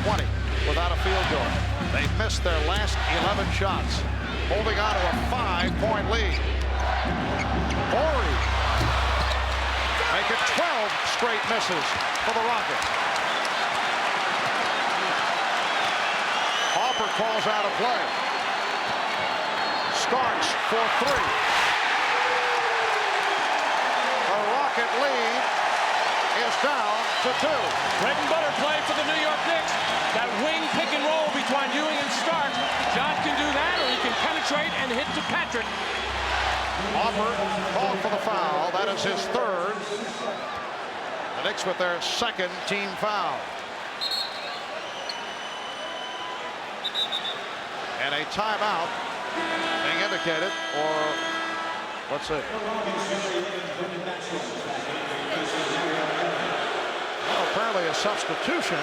9-20 without a field goal. They've missed their last 11 shots, holding on to a 5-point lead. Ori make it 12 straight misses for the Rockets. Harper calls out a play. Starks for 3. The Rocket lead is down to 2. Bread and butter play for the New York Knicks. That wing pick and roll between Ewing and Starks. John can do that, or he can penetrate and hit to Patrick. Harper called for the foul. That is his 3rd. The Knicks with their 2nd team foul. And a timeout being indicated, or let's see. Well, apparently a substitution.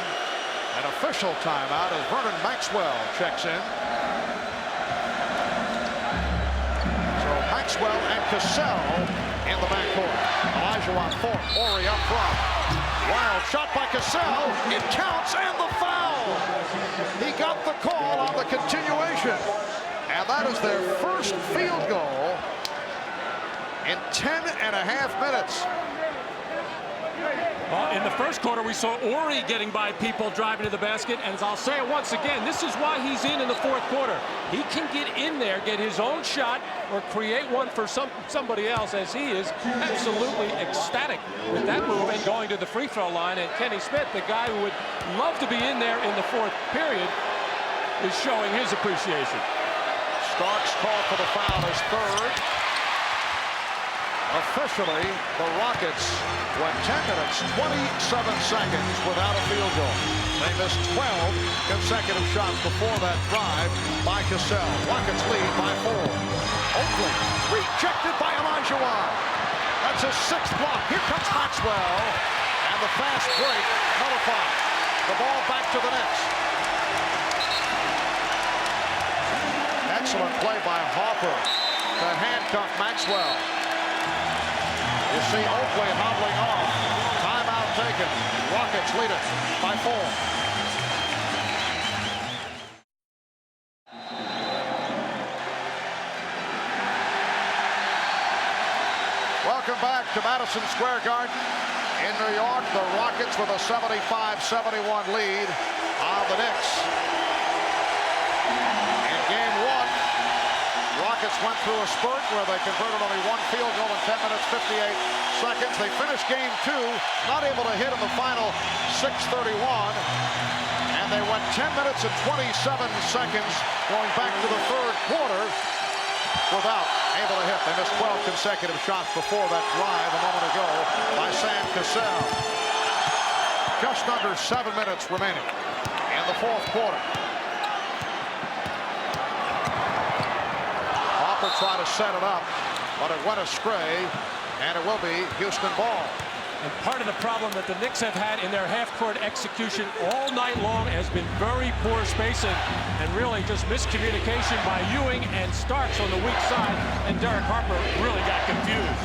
An official timeout as Vernon Maxwell checks in. Maxwell and Cassell in the backcourt. Olajuwon, Thorpe, Ori up front. Wild shot by Cassell. It counts, and the foul. He got the call on the continuation. And that is their first field goal in 10.5 minutes. Well, in the first quarter, we saw Ori getting by people driving to the basket. And as I'll say it once again, this is why he's in the fourth quarter. He can get in there, get his own shot, or create one for somebody else, as he is absolutely ecstatic with that move and going to the free throw line. And Kenny Smith, the guy who would love to be in there in the fourth period, is showing his appreciation. Starks called for the foul, his 3rd. Officially, the Rockets went 10 minutes, 27 seconds without a field goal. They missed 12 consecutive shots before that drive by Cassell. Rockets lead by 4. Oakley rejected by Olajuwon. That's his 6th block. Here comes Maxwell. And the fast break nullified. The ball back to the Knicks. Excellent play by Harper to handcuff Maxwell. You see Oakley hobbling off. Timeout taken. Rockets lead it by 4. Welcome back to Madison Square Garden in New York. The Rockets with a 75-71 lead on the Knicks. In game 1, Rockets went through a spurt where they converted only 1 field goal in 10 minutes, 58 seconds. They finished game 2, not able to hit in the final 6:31. And they went 10 minutes and 27 seconds going back to the 3rd quarter without able to hit. They missed 12 consecutive shots before that drive a moment ago by Sam Cassell. Just under 7 minutes remaining in the 4th quarter. Try to set it up, but it went astray, and it will be Houston ball. And part of the problem that the Knicks have had in their half-court execution all night long has been very poor spacing and really just miscommunication by Ewing and Starks on the weak side, and Derek Harper really got confused.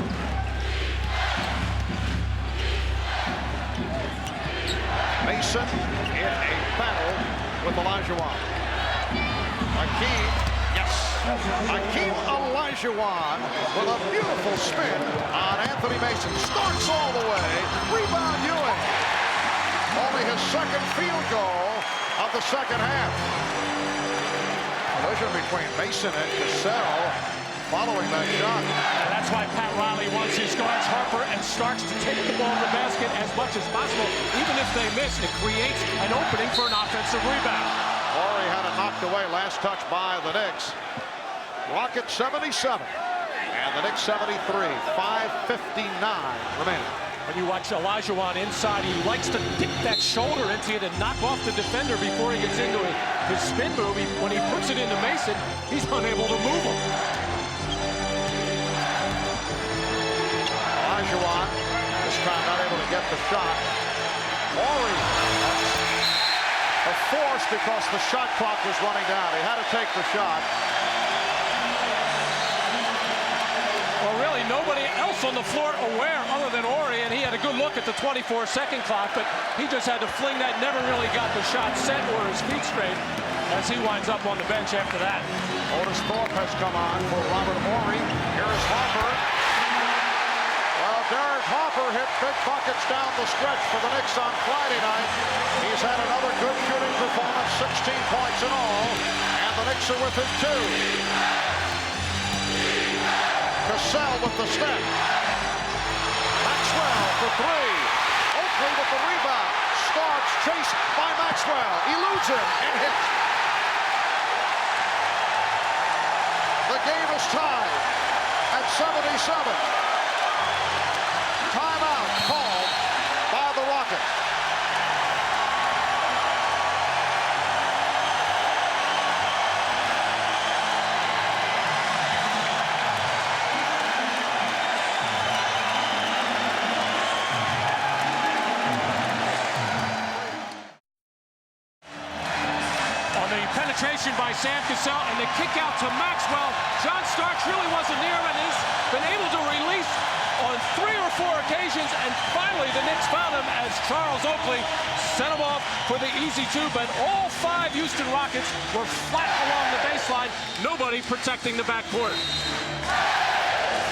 Mason in a battle with Olajuwon. Hakeem, yes. Hakeem Olajuwon with a beautiful spin on Anthony Mason. Starts all the way. Rebound Ewing. Only his second field goal of the second half. Collision between Mason and Cassell following that shot. And that's why Pat Riley wants his guards Harper and Starks to take the ball in the basket as much as possible. Even if they miss, it creates an opening for an offensive rebound. Horry had it knocked away. Last touch by the Knicks. Rockets 77 and the Knicks 73. 5:59 remaining. When you watch Olajuwon inside, he likes to dip that shoulder into it and knock off the defender before he gets into his spin move. When he puts it into Mason, he's unable to move him. Olajuwon this time not able to get the shot. Horry a force because the shot clock was running down. He had to take the shot. Well, really, nobody else on the floor aware other than Horry, and he had a good look at the 24-second clock, but he just had to fling that, never really got the shot set or his feet straight as he winds up on the bench after that. Otis Thorpe has come on for Robert Horry. Here's Harper. Well, Derek Harper hit big buckets down the stretch for the Knicks on Friday night. He's had another good shooting performance, 16 points in all, and the Knicks are within 2. Cassell with the step. Maxwell for 3. Oakley with the rebound. Starks chased by Maxwell. Eludes him and hits. The game is tied at 77. Timeout called by the Rockets. Penetration by Sam Cassell and the kick out to Maxwell. John Starks really wasn't near him, and he's been able to release on 3 or 4 occasions, and finally the Knicks found him as Charles Oakley sent him off for the easy 2, but all 5 Houston Rockets were flat along the baseline, nobody protecting the backcourt.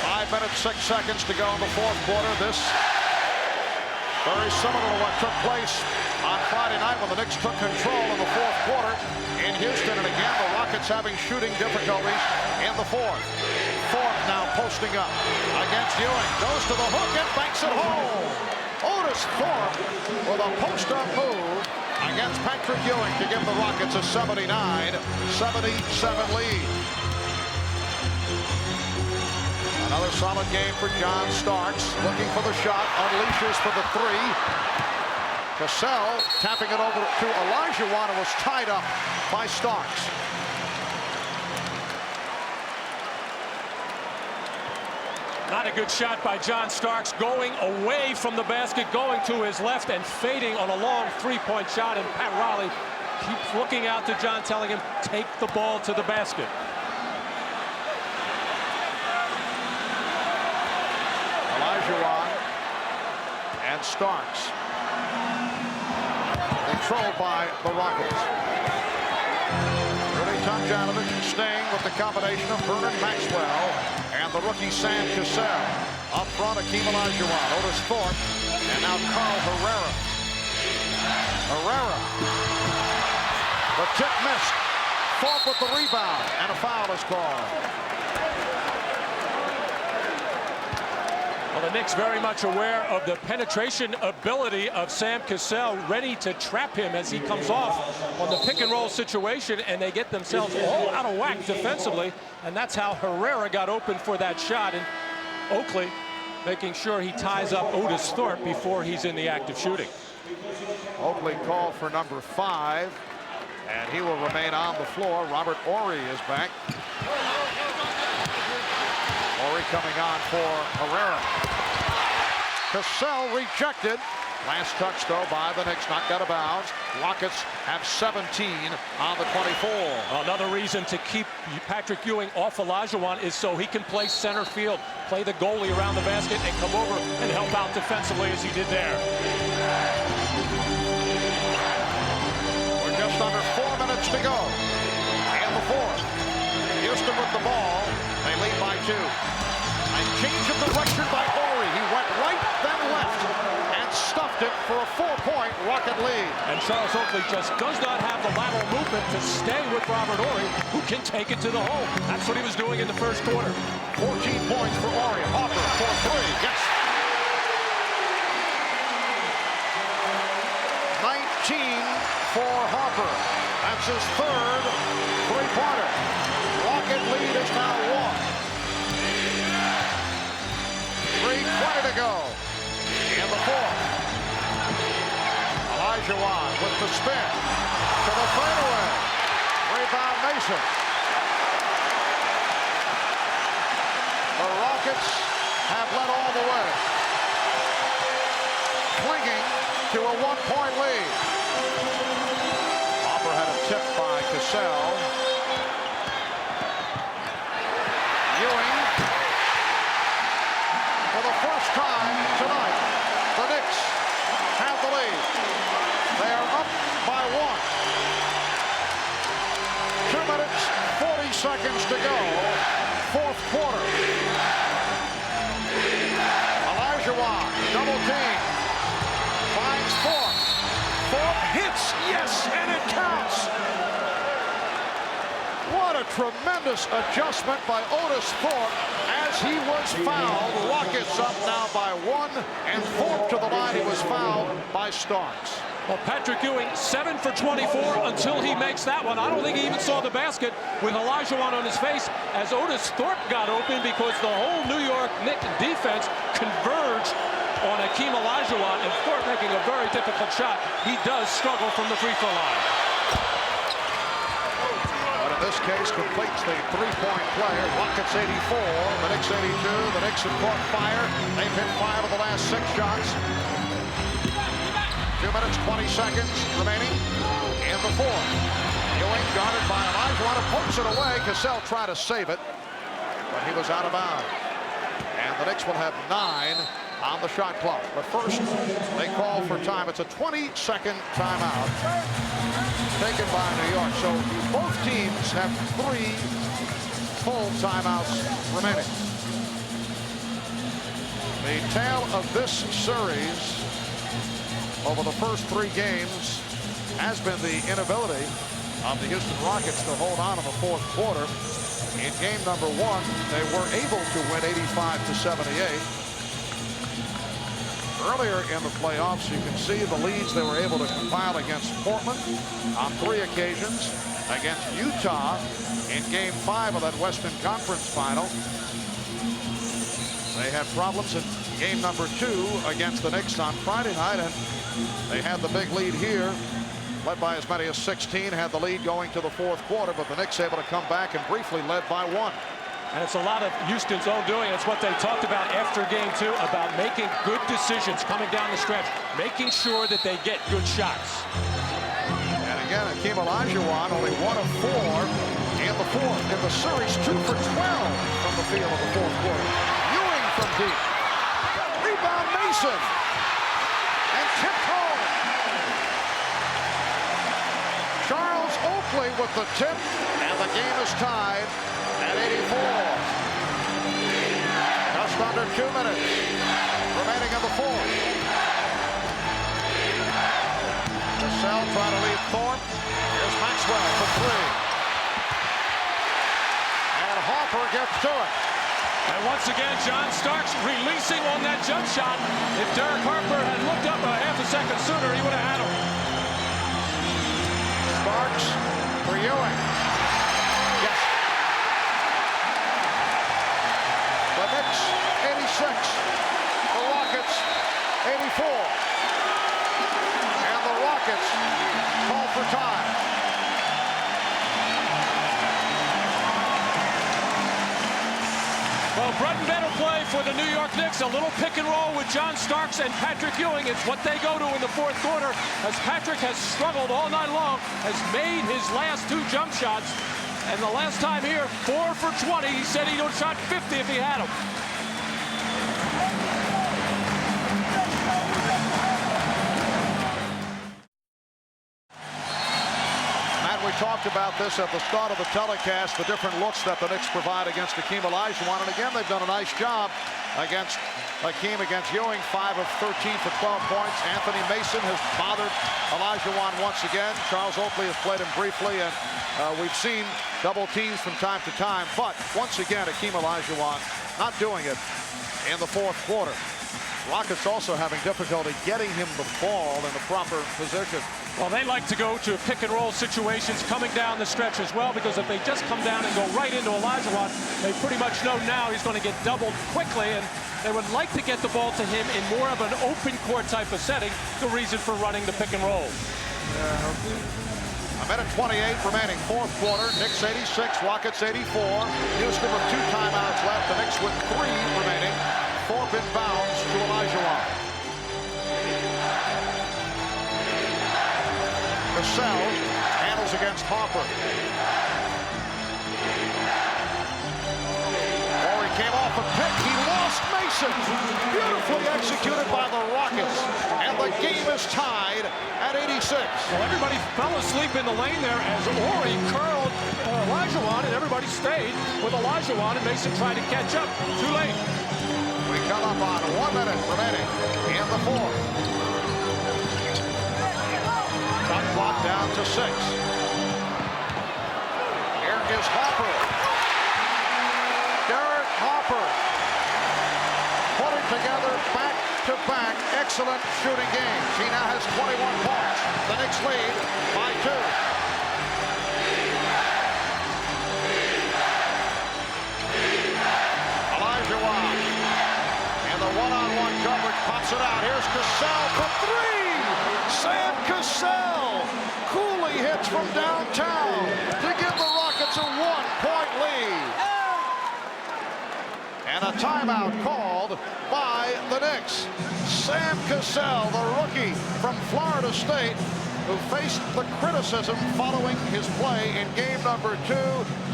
5 minutes, 6 seconds to go in the fourth quarter. This very similar to what took place on Friday night when the Knicks took control in the fourth quarter in Houston. And again, the Rockets having shooting difficulties in the fourth. Thorpe now posting up against Ewing. Goes to the hook and banks it home. Otis Thorpe with a post-up move against Patrick Ewing to give the Rockets a 79-77 lead. Another solid game for John Starks. Looking for the shot. Unleashes for the 3. Cassell tapping it over to Olajuwon, who was tied up by Starks. Not a good shot by John Starks, going away from the basket, going to his left and fading on a long 3-point shot. And Pat Riley keeps looking out to John, telling him, take the ball to the basket. Olajuwon and Starks. Controlled by the Rockets. Rudy Tomjanovich staying with the combination of Vernon Maxwell and the rookie Sam Cassell. Up front, Hakeem Olajuwon, Otis Thorpe, and now Carl Herrera. The tip missed. Thorpe with the rebound, and a foul is called. Well, the Knicks very much aware of the penetration ability of Sam Cassell, ready to trap him as he comes off on the pick-and-roll situation, and they get themselves all out of whack defensively, and that's how Herrera got open for that shot. And Oakley making sure he ties up Otis Thorpe before he's in the act of shooting. Oakley called for number 5, and he will remain on the floor. Robert Horry is back. Horry coming on for Herrera. Cassell rejected. Last touch, though, by the Knicks, knocked out of bounds. Rockets have 17 on the 24. Another reason to keep Patrick Ewing off Olajuwon is so he can play center field, play the goalie around the basket, and come over and help out defensively as he did there. We're just under 4 minutes to go in the fourth. Houston Houston with the ball. They lead by 2. A change of direction by Horry. He went right, then left, and stuffed it for a 4-point Rocket lead. And Charles Oakley just does not have the lateral movement to stay with Robert Horry, who can take it to the hole. That's what he was doing in the first quarter. 14 points for Horry. Harper for 3. Yes. 19 for Harper. That's his third three-pointer. Rocket lead is now 1. 3:20 to go in the fourth. Olajuwon with the spin to the fadeaway. Rebound Mason. The Rockets have led all the way, clinging to a 1-point lead. Harper had a tip by Cassell. Ewing. For the first time tonight, the Knicks have the lead. They are up by 1. 2 minutes, 40 seconds to go. Fourth quarter. Olajuwon, double team. Finds Thorpe. Thorpe hits, yes, and it counts. What a tremendous adjustment by Otis Thorpe as he was fouled. Rockets up now by 1, and Thorpe to the line. He was fouled by Starks. Well, Patrick Ewing, 7 for 24 until he makes that one. I don't think he even saw the basket with Olajuwon on his face as Otis Thorpe got open because the whole New York Knicks defense converged on Hakeem Olajuwon, and Thorpe making a very difficult shot. He does struggle from the free throw line. But in this case, completes the 3-point play. Rockets 84, the Knicks 82. The Knicks have caught fire. They've hit 5 of the last 6 shots. 2 minutes, 20 seconds remaining in the fourth. Ewing guarded by Olajuwon, pokes it away. Cassell tried to save it, but he was out of bounds. And the Knicks will have 9 on the shot clock. But first, they call for time. It's a 20-second timeout taken by New York. So both teams have 3 full timeouts remaining. The tale of this series over the first 3 games has been the inability of the Houston Rockets to hold on in the fourth quarter. In game number 1, they were able to win 85-78. Earlier in the playoffs, you can see the leads they were able to compile against Portland on 3 occasions, against Utah in game 5 of that Western Conference final. They had problems in game number 2 against the Knicks on Friday night, and they had the big lead here, led by as many as 16, had the lead going to the fourth quarter, but the Knicks able to come back and briefly led by 1. And it's a lot of Houston's own doing. It's what they talked about after game 2, about making good decisions coming down the stretch, making sure that they get good shots. And again, Hakeem Olajuwon only 1 of 4 in the fourth. In the series, 2 for 12 from the field of the fourth quarter. Ewing from deep. Rebound Mason. And tipped home. Charles Oakley with the tip, and the game is tied at 84. Just under 2 minutes remaining in the fourth. Cassell trying to lead Thorpe. Here's Maxwell for 3. And Harper gets to it. And once again, John Starks releasing on that jump shot. If Derek Harper had looked up a half a second sooner, he would have had him. Starks for Ewing. Yes. The Knicks 86. The Rockets 84. And the Rockets call for time. Well, bread and butter play for the New York Knicks. A little pick and roll with John Starks and Patrick Ewing. It's what they go to in the fourth quarter, as Patrick has struggled all night long, has made his last 2 jump shots. And the last time here, 4 for 20. He said he would have shot 50 if he had them. talked about this at the start of the telecast, the different looks that the Knicks provide against Hakeem Olajuwon. And again, they've done a nice job against Hakeem, against Ewing. 5 of 13 for 12 points. Anthony Mason has bothered Olajuwon once again. Charles Oakley has played him briefly, and we've seen double teams from time to time. But once again, Hakeem Olajuwon not doing it in the fourth quarter. Rockets also having difficulty getting him the ball in the proper position. Well, they like to go to pick and roll situations coming down the stretch as well, because if they just come down and go right into Olajuwon, they pretty much know now he's going to get doubled quickly, and they would like to get the ball to him in more of an open court type of setting, the reason for running the pick and roll. A minute 28 remaining, fourth quarter. Knicks 86, Rockets 84. Houston with 2 timeouts left. The Knicks with 3 remaining. Thorpe inbounds to Olajuwon. Cassell handles against Harper. He came off a pick. He lost Mason. Beautifully executed by the Rockets. And the game is tied at 86. Well, everybody fell asleep in the lane there as Ori curled Olajuwon, and everybody stayed with Olajuwon, and Mason tried to catch up. Too late. We come up on 1 minute remaining in the fourth. Shot clock down to 6. Here is Harper. Harper putting together back-to-back excellent shooting games. He now has 21 points. The Knicks lead by 2. Olajuwon, and the one-on-one coverage pops it out. Here's Cassell for 3. Sam Cassell coolly hits from downtown to give the Rockets a 1-point lead. And a timeout called by the Knicks. Sam Cassell, the rookie from Florida State, who faced the criticism following his play in game number 2,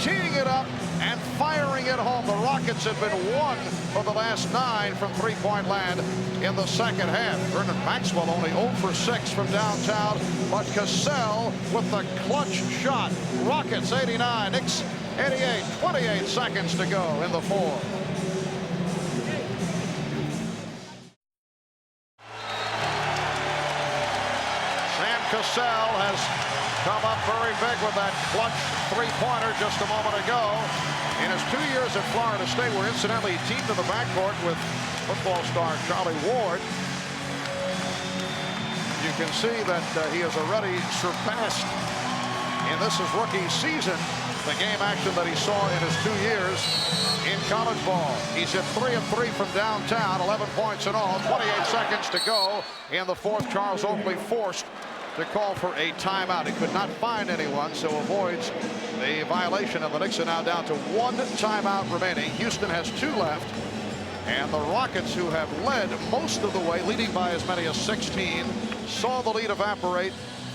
teeing it up and firing it home. The Rockets have been 1 for the last 9 from three-point land in the second half. Vernon Maxwell only 0 for 6 from downtown, but Cassell with the clutch shot. Rockets 89, Knicks 88, 28 seconds to go in the fourth. Cassell has come up very big with that clutch three-pointer just a moment ago. In his 2 years at Florida State, where incidentally he teamed in the backcourt with football star Charlie Ward. You can see that he has already surpassed, in this his rookie season, the game action that he saw in his 2 years in college ball. He's hit 3 of 3 from downtown, 11 points in all, 28 seconds to go in the fourth. Charles Oakley forced to call for a timeout. He could not find anyone, so avoids the violation, and the Knicks are now down to 1 timeout remaining. Houston has 2 left, and the Rockets, who have led most of the way, leading by as many as 16, saw the lead evaporate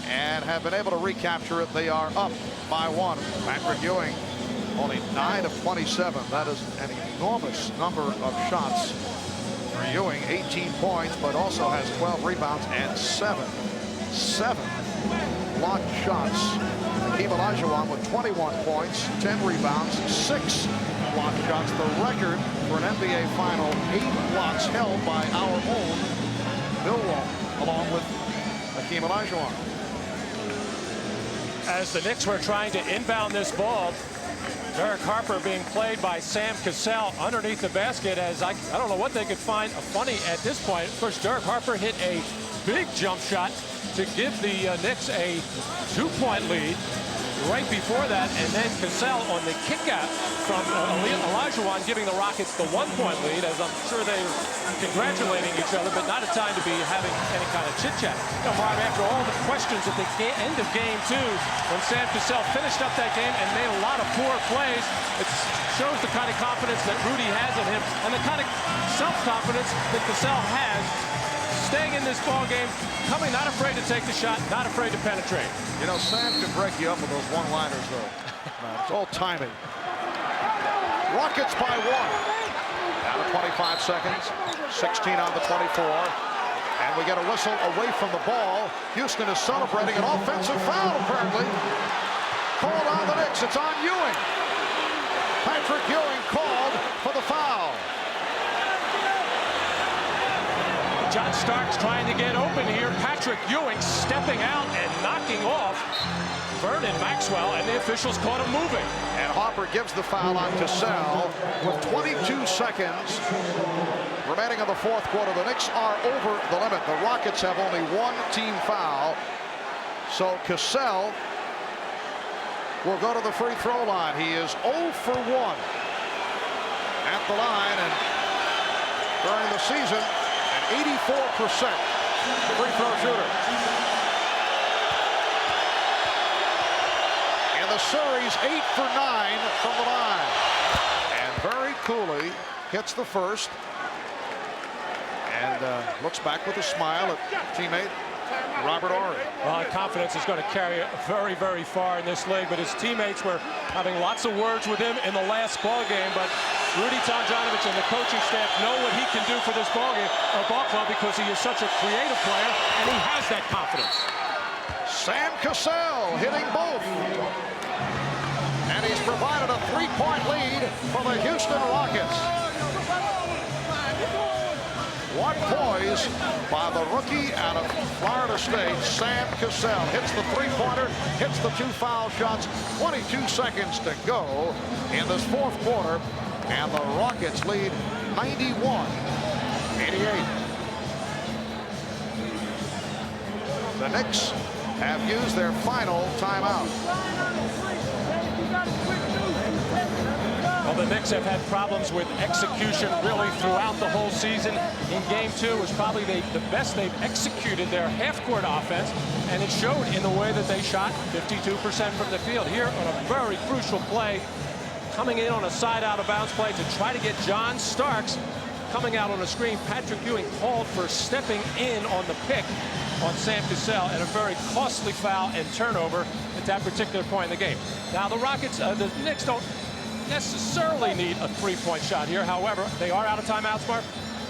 and have been able to recapture it. They are up by 1. Patrick Ewing only 9 of 27. That is an enormous number of shots for Ewing. 18 points, but also has 12 rebounds and 7 blocked shots. Hakeem Olajuwon with 21 points, 10 rebounds, 6 blocked shots. The record for an NBA final, 8 blocks held by our own Bill Walton, along with Hakeem Olajuwon. As the Knicks were trying to inbound this ball, Derek Harper being played by Sam Cassell underneath the basket, as I don't know what they could find funny at this point. Of course, Derek Harper hit a big jump shot to give the Knicks a 2-point lead right before that, and then Cassell on the kick out from Olajuwon, giving the Rockets the 1-point lead, as I'm sure they're congratulating each other, but not a time to be having any kind of chit-chat. You know, Mark, after all the questions at the end of game 2, when Sam Cassell finished up that game and made a lot of poor plays, it shows the kind of confidence that Rudy has in him and the kind of self-confidence that Cassell has, staying in this ball game, coming not afraid to take the shot, not afraid to penetrate. You know, Sam can break you up with those one-liners, though. It's all timing. Rockets by 1. Down to 25 seconds. 16 on the 24. And we get a whistle away from the ball. Houston is celebrating an offensive foul, apparently. called on the Knicks. It's on Ewing. Patrick Ewing called for the foul. John Starks trying to get open here. Patrick Ewing stepping out and knocking off Vernon Maxwell, and the officials caught him moving. And Hopper gives the foul on Cassell with 22 seconds remaining in the fourth quarter. The Knicks are over the limit. The Rockets have only one team foul. So Cassell will go to the free throw line. He is 0 for 1 at the line, and during the season, an 84% free throw shooter. In the series, 8 for 9 from the line. And very coolly hits the first. And looks back with a smile at teammate Robert Horry. Well, confidence is going to carry it very, very far in this league, but his teammates were having lots of words with him in the last ball game. But Rudy Tomjanovich and the coaching staff know what he can do for this ball club because he is such a creative player, and he has that confidence. Sam Cassell hitting both. And he's provided a three-point lead for the Houston Rockets. What poise by the rookie out of Florida State, Sam Cassell. Hits the three-pointer, hits the 2 foul shots. 22 seconds to go in this fourth quarter. And the Rockets lead 91-88. The Knicks have used their final timeout. Well, the Knicks have had problems with execution really throughout the whole season. In game 2 was probably the best they've executed their half-court offense, and it showed in the way that they shot 52% from the field. Here on a very crucial play, coming in on a side out-of-bounds play to try to get John Starks coming out on a screen. Patrick Ewing called for stepping in on the pick on Sam Cassell, and a very costly foul and turnover at that particular point in the game. Now the Rockets, the Knicks don't necessarily need a three-point shot here. However, they are out of timeouts, Mark.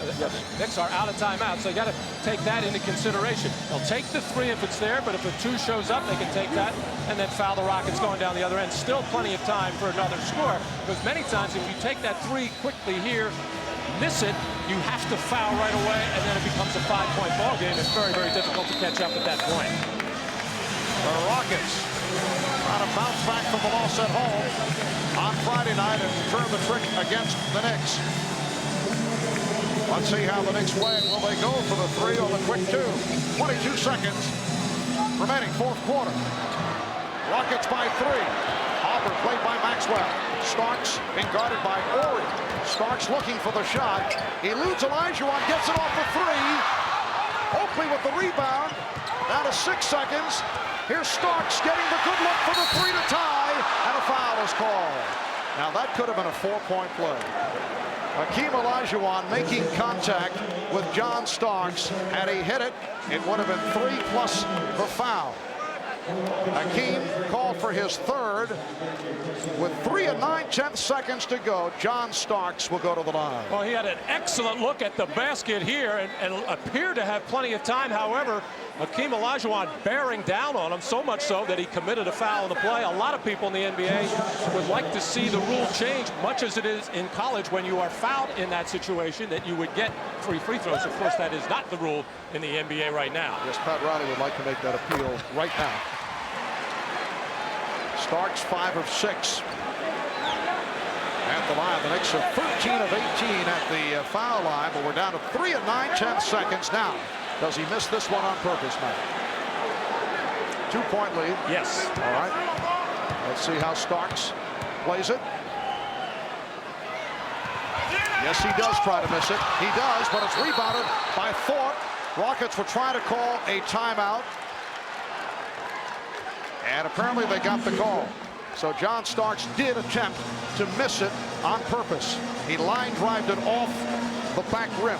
The Knicks are out of timeouts, so you got to take that into consideration. They'll take the 3 if it's there, but if a 2 shows up, they can take that and then foul the Rockets going down the other end. Still plenty of time for another score, because many times if you take that 3 quickly here, miss it, you have to foul right away, and then it becomes a 5-point ball game. It's very, very difficult to catch up at that point. The Rockets trying to bounce back from the loss at home on Friday night and turn the trick against the Knicks. Let's see how the Knicks win. Will they go for the 3 or the quick 2? 22 seconds remaining, fourth quarter. Rockets by 3. Hopper played by Maxwell. Starks being guarded by Horry. Starks looking for the shot. Eludes Olajuwon, gets it off the 3. Oakley with the rebound. Down to 6 seconds. Here's Starks getting the good look for the 3 to tie, and a foul is called. Now that could have been a 4-point play. Hakeem Olajuwon making contact with John Starks. Had he hit it, it would have been 3 plus the foul. Hakeem called for his 3rd. With 3 and 9/10 seconds to go, John Starks will go to the line. Well, he had an excellent look at the basket here and appeared to have plenty of time. However, Hakeem Olajuwon bearing down on him, so much so that he committed a foul in the play. A lot of people in the NBA would like to see the rule change, much as it is in college when you are fouled in that situation, that you would get 3 free throws. Of course, that is not the rule in the NBA right now. Yes, Pat Riley would like to make that appeal right now. Starks 5 of 6 at the line. The Knicks are 13 of 18 at the foul line, but we're down to 3 and 9/10 seconds now. Does he miss this one on purpose, Matt? 2-point lead. Yes. All right. Let's see how Starks plays it. Yes, he does try to miss it. He does, but it's rebounded by Thorpe. Rockets were trying to call a timeout, and apparently they got the call. So John Starks did attempt to miss it on purpose. He line drived it off the back rim.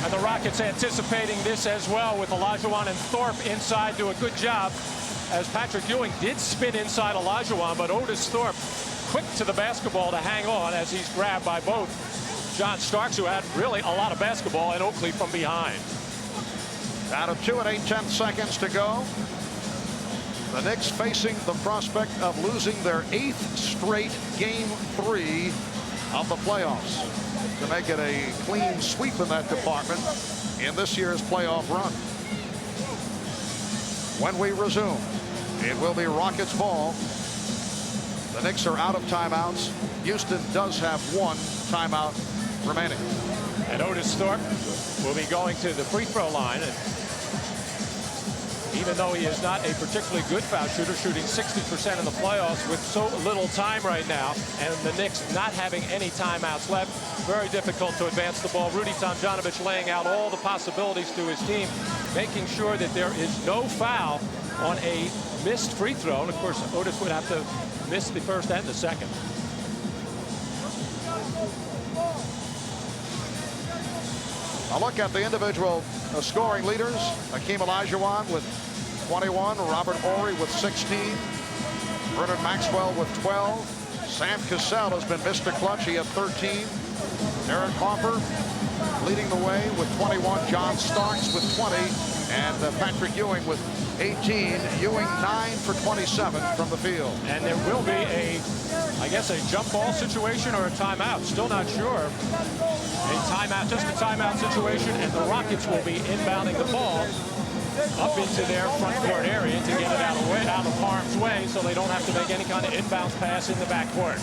And the Rockets anticipating this as well, with Olajuwon and Thorpe inside, do a good job, as Patrick Ewing did spin inside Olajuwon, but Otis Thorpe quick to the basketball to hang on as he's grabbed by both John Starks, who had really a lot of basketball, and Oakley from behind. Out of 2 and 8/10 seconds to go. The Knicks facing the prospect of losing their 8th straight Game 3 of the playoffs to make it a clean sweep in that department in this year's playoff run. When we resume, it will be Rockets ball. The Knicks are out of timeouts. Houston does have 1 timeout remaining. And Otis Thorpe will be going to the free throw line. And even though he is not a particularly good foul shooter, shooting 60% in the playoffs with so little time right now, and the Knicks not having any timeouts left, very difficult to advance the ball. Rudy Tomjanovich laying out all the possibilities to his team, making sure that there is no foul on a missed free throw. And of course, Otis would have to miss the first and the second. A look at the individual scoring leaders. Hakeem Olajuwon with 21. Robert Horry with 16. Bernard Maxwell with 12. Sam Cassell has been Mr. Clutch. He had 13. Eric Harper leading the way with 21. John Starks with 20. And Patrick Ewing with 18. Ewing 9 for 27 from the field. And there will be I guess a jump ball situation or a timeout. Still not sure. A timeout, just a timeout situation, and the Rockets will be inbounding the ball up into their front court area to get it out of harm's way, so they don't have to make any kind of inbounds pass in the backcourt.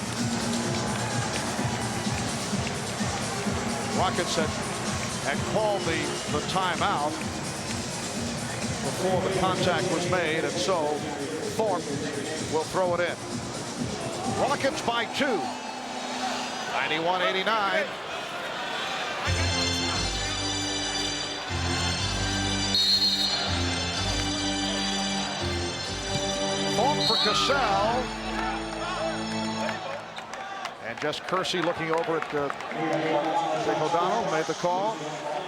Rockets had called the timeout before the contact was made, and so Thorpe will throw it in. Rockets by 2. 91-89. Thorpe for Cassell. And just Kersey looking over at Dick O'Donnell, made the call.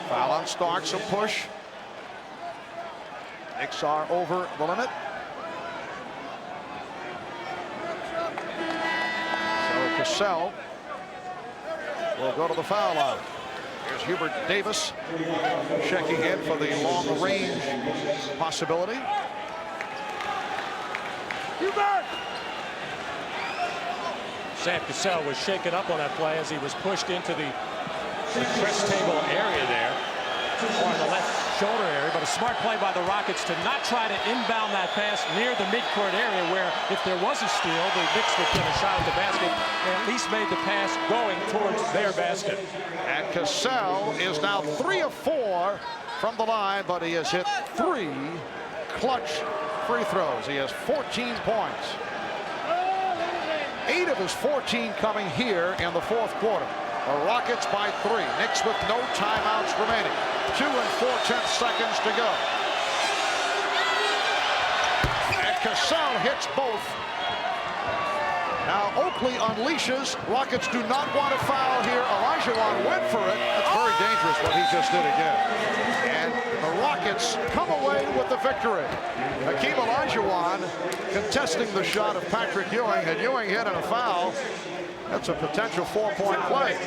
Foul on Starks, a push. Knicks are over the limit. So Cassell will go to the foul line. Here's Hubert Davis checking in for the long range possibility. Hubert! Sam Cassell was shaken up on that play as he was pushed into the crest table area there, or in the left shoulder area, but a smart play by the Rockets to not try to inbound that pass near the midcourt area where if there was a steal, the Knicks would get a shot at the basket and at least made the pass going towards their basket. And Cassell is now 3 of 4 from the line, but he has hit 3 clutch free throws. He has 14 points. 8 of his 14 coming here in the 4th quarter. The Rockets by 3. Knicks with no timeouts remaining. 2 and 4/10 seconds to go. And Cassell hits both. Now Oakley unleashes. Rockets do not want to foul here. Olajuwon went for it. That's very dangerous what he just did again. And the Rockets come away with the victory. Hakeem Olajuwon contesting the shot of Patrick Ewing, and Ewing hit in a foul. That's a potential 4-point play.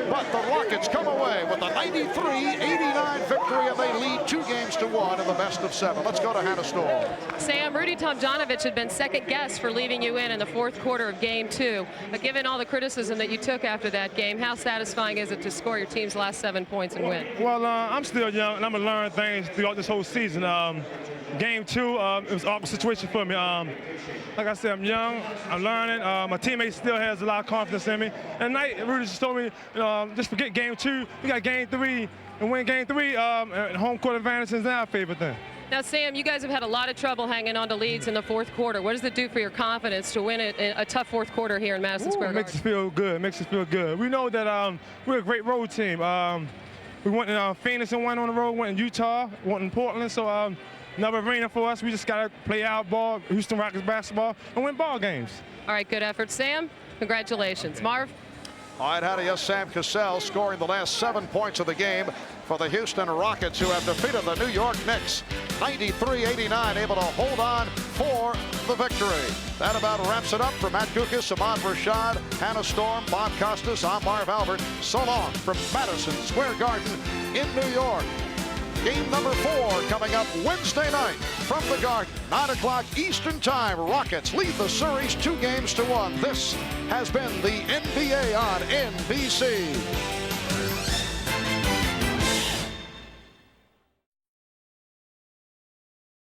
But the Rockets come away with a 93-89 victory, and they lead 2 games to 1 in the best of 7. Let's go to Hannah Storm. Sam, Rudy Tomjanovich had been second guessed for leaving you in the 4th quarter of Game 2. But given all the criticism that you took after that game, how satisfying is it to score your team's last 7 points and win? Well, I'm still young, and I'm going to learn things throughout this whole season. Game 2, it was an awkward situation for me. Like I said, I'm young, I'm learning. My teammate still has a lot of confidence in me. And tonight, Rudy just told me, just forget Game 2. We got Game 3, and win Game 3. And home court advantage is our favorite thing. Now, Sam, you guys have had a lot of trouble hanging on to leads in the 4th quarter. What does it do for your confidence to win a tough 4th quarter here in Madison Square Garden? It makes us feel good. It makes us feel good. We know that we're a great road team. We went in Phoenix and went on the road, went in Utah, went in Portland. So another arena for us. We just got to play our ball, Houston Rockets basketball, and win ball games. All right, good effort, Sam. Congratulations. Marv? All right, Hattie, Sam Cassell scoring the last 7 points of the game for the Houston Rockets, who have defeated the New York Knicks 93-89, able to hold on for the victory. That about wraps it up. For Matt Kukas, Ahmad Rashad, Hannah Storm, Bob Costas, I'm Marv Albert. So long from Madison Square Garden in New York. Game number 4 coming up Wednesday night from the Garden, 9 o'clock Eastern Time. Rockets lead the series 2-1. This has been the NBA on NBC.